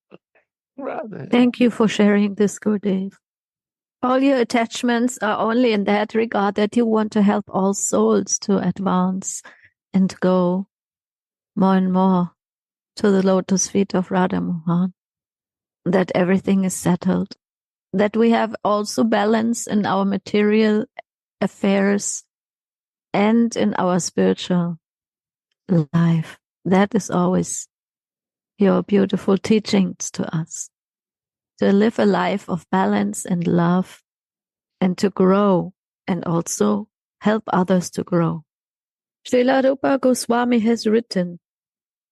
Rather. Thank you for sharing this, Gurudev. All your attachments are only in that regard that you want to help all souls to advance and go more and more to the lotus feet of Radha Mohan. That everything is settled. That we have also balance in our material affairs and in our spiritual life. That is always your beautiful teachings to us. To live a life of balance and love and to grow and also help others to grow. Srila Rupa Goswami has written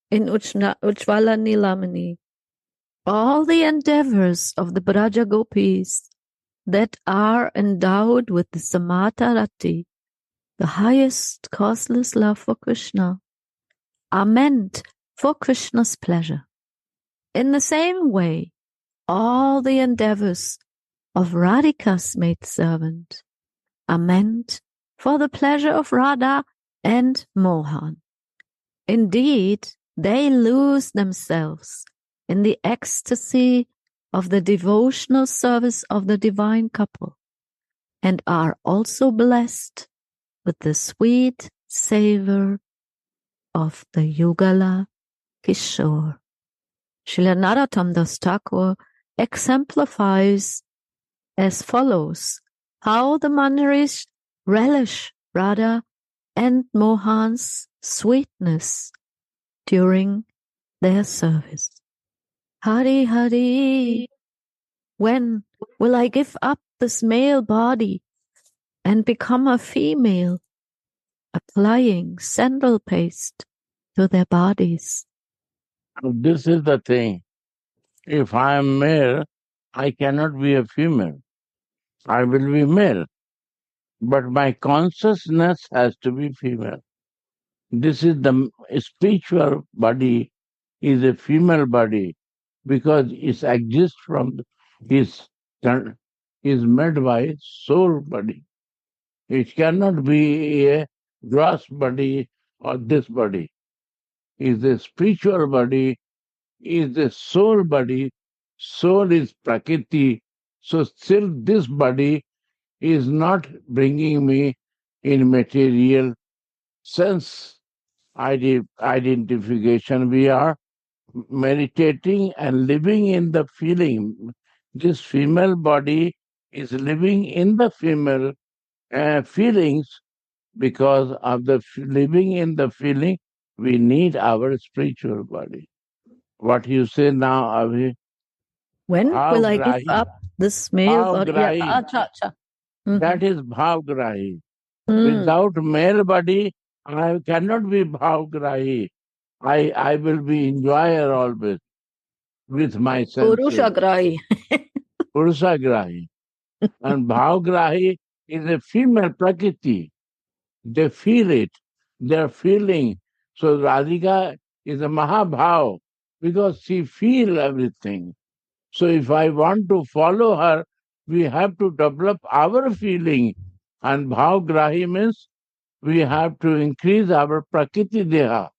in Ujjvala Nilamani, all the endeavors of the Braja Gopis that are endowed with the Samatha Rati, the highest causeless love for Krishna, are meant for Krishna's pleasure. In the same way, all the endeavors of Radhika's maidservant are meant for the pleasure of Radha and Mohan. Indeed, they lose themselves in the ecstasy of the devotional service of the divine couple and are also blessed with the sweet savor of the Yugala Kishore. Srila Narottam Das Thakur exemplifies as follows how the Mandaris relish Radha and Mohan's sweetness during their service. Hari Hari, when will I give up this male body and become a female, applying sandal paste to their bodies? This is the thing. If I am male, I cannot be a female. I will be male. But my consciousness has to be female. This is the spiritual body is a female body because it exists from is made by soul body. It cannot be a gross body or this body. Is a spiritual body, is a soul body. Soul is Prakriti. So still this body is not bringing me in material sense identification. We are meditating and living in the feeling. This female body is living in the female feelings. Because of the living in the feeling, we need our spiritual body. What you say now, Avi? When will I give Bhavgrahi. up this male body? Bhavgrahi. Yeah, acha, acha. That is Bhavgrahi. Without male body, I cannot be Bhavgrahi. I will be enjoyer always with my senses. Purushagrahi. Purusagrahi. And Bhavgrahi is a female Prakriti. They feel it. They're feeling. So Radhika is a Mahabhav because she feels everything. So if I want to follow her, we have to develop our feeling. And Bhavgrahi means we have to increase our Prakriti Deha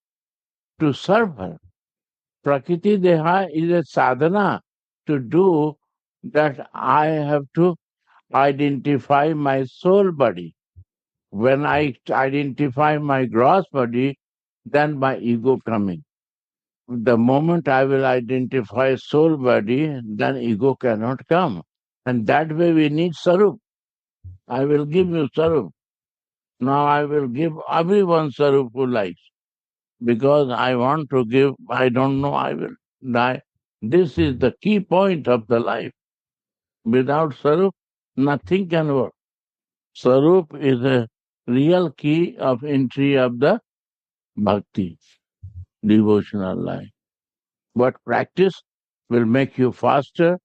to serve her. Prakriti Deha is a sadhana to do that. I have to identify my soul body. When I identify my gross body, then my ego coming. The moment I will identify soul body, then ego cannot come. And that way we need Sarup. I will give you Sarup. Now I will give everyone Sarup who likes. Because I want to give, I don't know, I will die. This is the key point of the life. Without Sarup, nothing can work. Sarup is a real key of entry of the bhakti, devotional life. But practice will make you faster.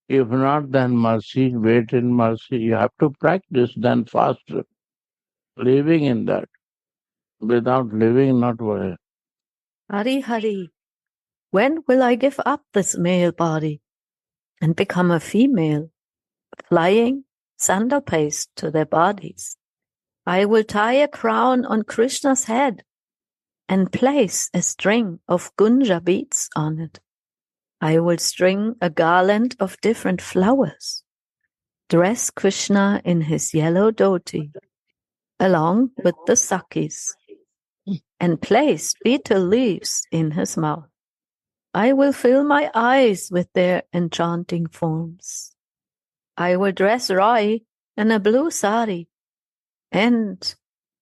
If not, then mercy, wait in mercy. You have to practice, then faster. Living in that. Without living, not worry. Hari Hari. When will I give up this male body and become a female, flying sandal paste to their bodies? I will tie a crown on Krishna's head and place a string of gunja beads on it. I will string a garland of different flowers, dress Krishna in his yellow dhoti, along with the sakis, and place betel leaves in his mouth. I will fill my eyes with their enchanting forms. I will dress Rai in a blue sari, and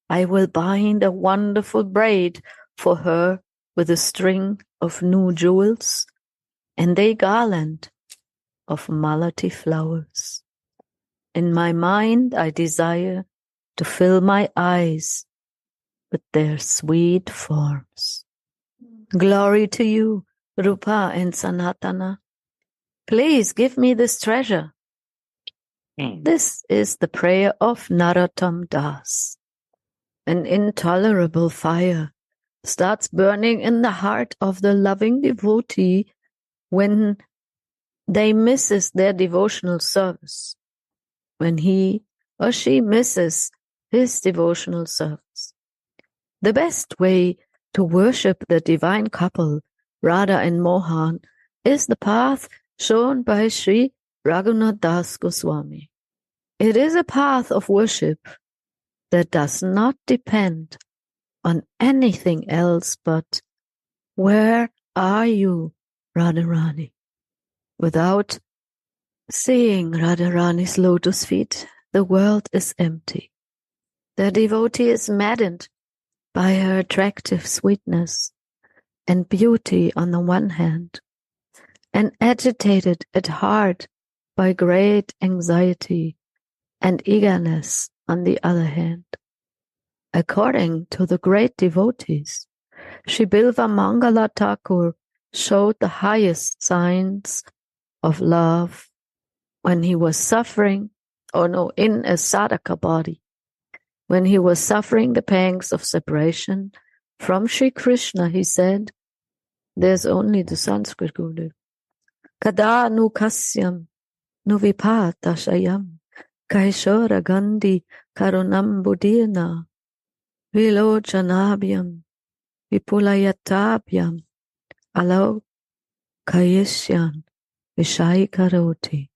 I will bind a wonderful braid for her with a string of new jewels and a garland of malati flowers. In my mind, I desire to fill my eyes with their sweet forms. Glory to you, Rupa and Sanatana. Please give me this treasure. This is the prayer of Narottam Das. An intolerable fire starts burning in the heart of the loving devotee when they misses their devotional service, when he or she misses his devotional service. The best way to worship the divine couple, Radha and Mohan, is the path shown by Sri Raghunath Das Goswami. It is a path of worship that does not depend on anything else but where are you, Radharani? Without seeing Radharani's lotus feet, the world is empty. The devotee is maddened by her attractive sweetness and beauty on the one hand, and agitated at heart by great anxiety and eagerness on the other hand. According to the great devotees, Sri Bilva Mangala Thakur showed the highest signs of love when he was suffering, in a sadhaka body, when he was suffering the pangs of separation from Sri Krishna. He said, there's only the Sanskrit Guru. Kada nu kasyam nu vipatashayam kaishora gandhi karunam budirna vilochanabhyam vipulayatabhyam alo kayishyan vishai karoti.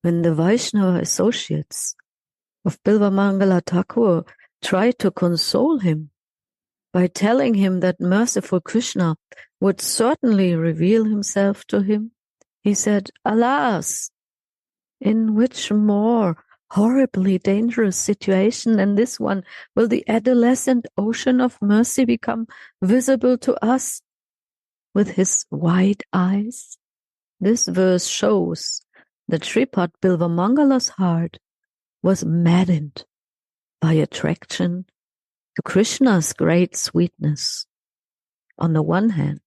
When the Vaishnava associates of Bilva Mangala Thakur tried to console him by telling him that merciful Krishna would certainly reveal himself to him, he said, alas, in which more horribly dangerous situation than this one will the adolescent ocean of mercy become visible to us with his wide eyes? This verse shows that Sripad Bilva Mangala's heart was maddened by attraction to Krishna's great sweetness on the one hand,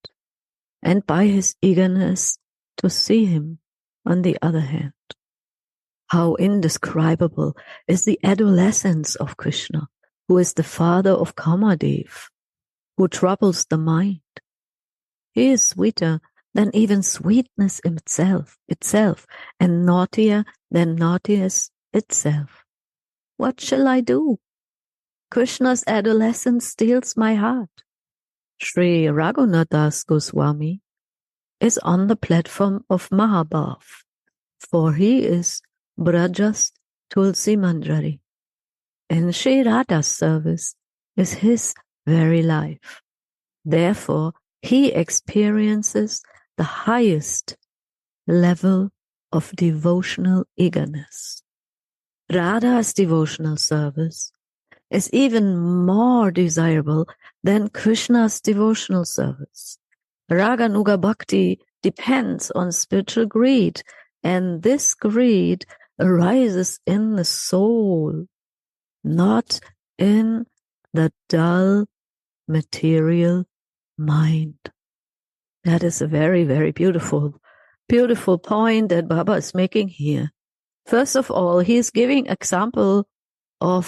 and by his eagerness to see him on the other hand. How indescribable is the adolescence of Krishna, who is the father of Kamadev, who troubles the mind. He is sweeter than even sweetness itself, and naughtier than naughtiness itself. What shall I do? Krishna's adolescence steals my heart. Sri Raghunath Das Goswami is on the platform of Mahabhav, for he is Braja's Tulsi Manjari, and Sri Radha's service is his very life. Therefore, he experiences the highest level of devotional eagerness. Radha's devotional service is even more desirable than Krishna's devotional service. Raganuga Bhakti depends on spiritual greed, and this greed arises in the soul, not in the dull material mind. That is a very, very beautiful point that Baba is making here. First of all, he is giving example of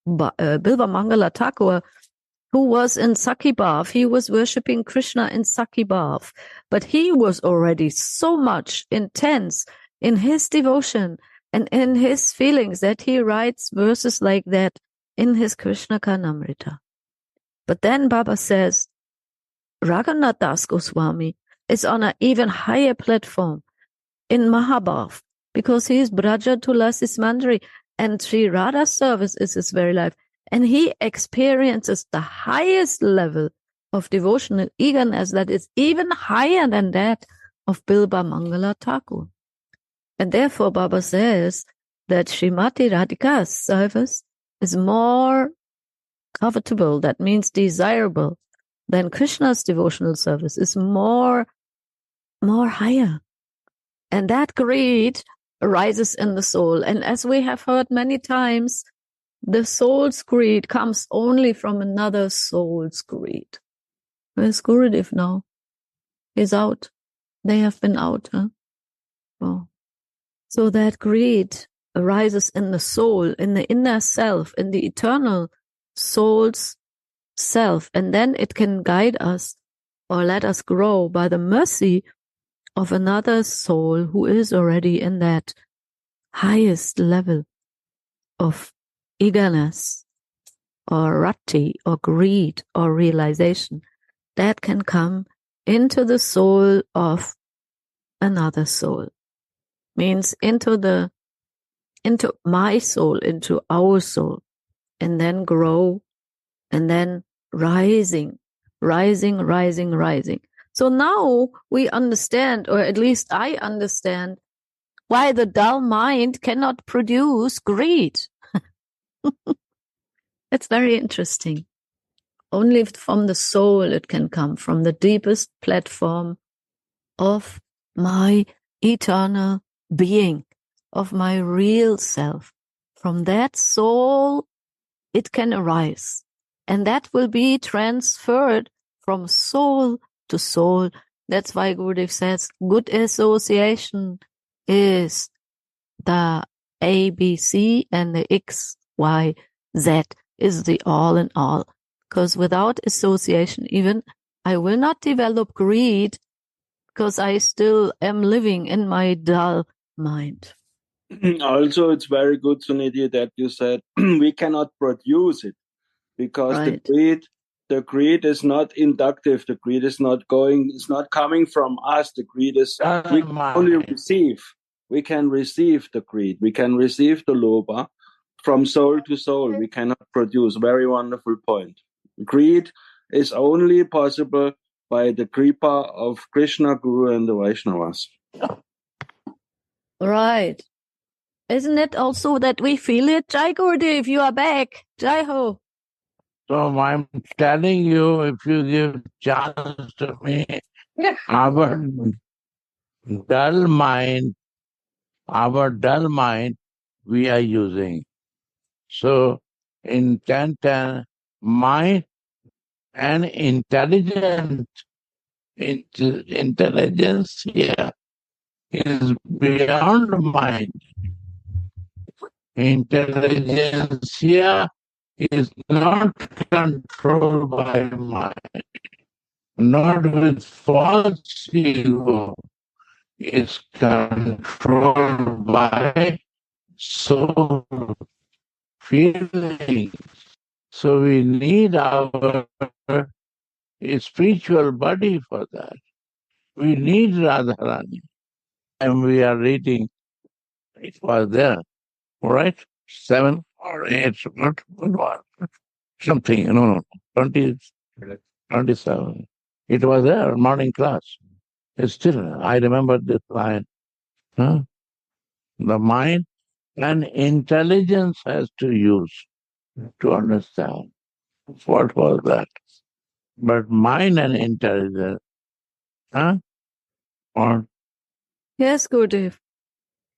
Bilva Mangala Thakur who was in Sakibhav. He was worshipping Krishna in Sakibhav, but he was already so much intense in his devotion and in his feelings that he writes verses like that in his Krishna Karnamrita. But then Baba says, Raghunath Das Goswami is on an even higher platform in Mahabhav because he is Braja Tulasi's Mandri and Sri Radha's service is his very life. And he experiences the highest level of devotional eagerness that is even higher than that of Bilba Mangala Thakur. And therefore Baba says that Srimati Radhika's service is more covetable, that means desirable, than Krishna's devotional service, is more higher. And that greed arises in the soul. And as we have heard many times, the soul's greed comes only from another soul's greed. Where's Gurudev now? He's out. They have been out. Huh? Oh. So that greed arises in the soul, in the inner self, in the eternal soul's self. And then it can guide us or let us grow by the mercy of another soul who is already in that highest level of eagerness or rati or greed or realization that can come into the soul of another soul. Means into my soul, into our soul, and then grow, and then rising. So now we understand, or at least I understand, why the dull mind cannot produce greed. It's very interesting. Only from the soul it can come, from the deepest platform of my eternal being, of my real self. From that soul it can arise. And that will be transferred from soul to soul. That's why Gurudev says good association is the ABC and the X, Y, Z is the all in all. Because without association, even I will not develop greed because I still am living in my dull mind. Also, it's very good, Suniti, that you said we cannot produce it because Right. the greed is not inductive. The greed is not coming from us. The greed is, we can only receive. We can receive the greed. We can receive the lobha from soul to soul. We cannot produce. Very wonderful point. Greed is only possible by the kripa of Krishna, Guru, and the Vaishnavas. Right. Isn't it also that we feel it? Jai Gurudev, you are back. Jai Ho. So I'm telling you, if you give chance to me, our dull mind, we are using. So in 10:10, mind and intelligence here is beyond mind. Intelligence here is not controlled by mind, not with false ego. It's controlled by soul feelings. So we need our spiritual body for that. We need Radharani. And we are reading, it was there, right? 7 or 8, something, 20, 27. It was there, morning class. It's still, I remember this line. Huh? The mind and intelligence has to use to understand. What was that? But mind and intelligence, huh? Or Yes, Gurudev.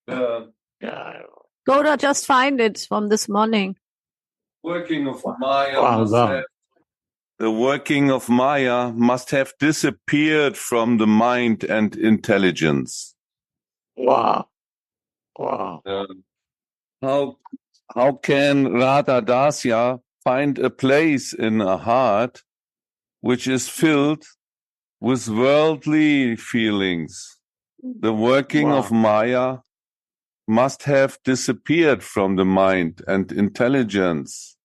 yeah, Goda, just find it from this morning. Working of Maya the working of Maya must have disappeared from the mind and intelligence. wow. How can Radha Dasya find a place in a heart which is filled with worldly feelings. The working of Maya must have disappeared from the mind and intelligence.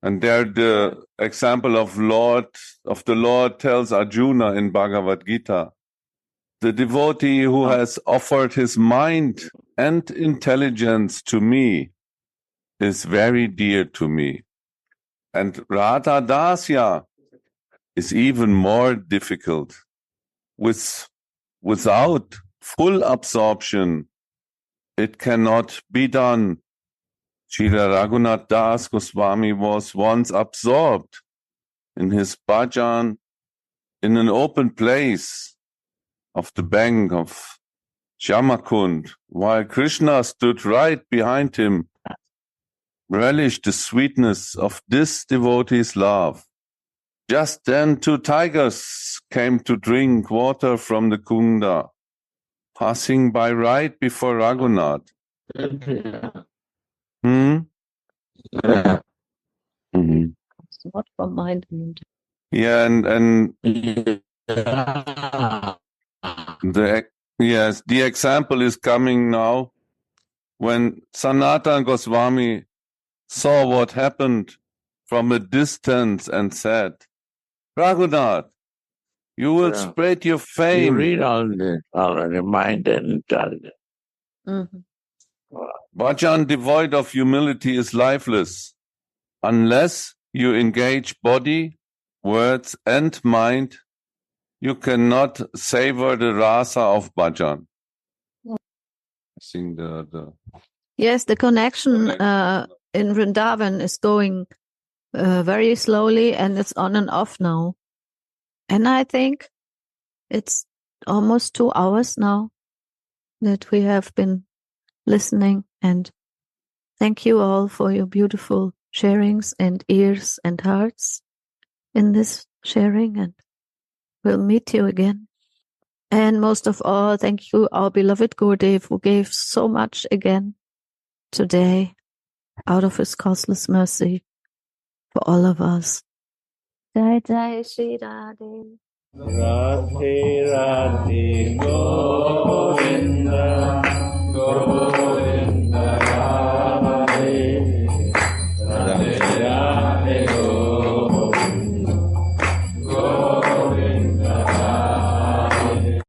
And there the example of the Lord tells Arjuna in Bhagavad Gita, the devotee who has offered his mind and intelligence to me is very dear to me. And Radha Dasya is even more difficult. Without full absorption, it cannot be done. Srila Raghunath Das Goswami was once absorbed in his bhajan in an open place of the bank of Shyamakund, while Krishna stood right behind him, relished the sweetness of this devotee's love. Just then 2 tigers came to drink water from the Kunda, passing by right before Raghunath. Hmm? Yeah. Mm-hmm. It's not from mind. Yeah, and the example is coming now when Sanatana Goswami saw what happened from a distance and said, Raghunath, you will spread your You fame. read all this already, mind and intelligence. Mhm. Bhajan devoid of humility is lifeless. Unless you engage body, words, and mind, you cannot savor the rasa of bhajan. I think the Yes, the connection in Vrindavan is going very slowly, and it's on and off now. And I think it's almost 2 hours now that we have been listening. And thank you all for your beautiful sharings and ears and hearts in this sharing. And we'll meet you again. And most of all, thank you, our beloved Gurudev, who gave so much again today out of his causeless mercy for all of us. Jai Jai Shri Radhe. Radhe Radhe Govinda Govinda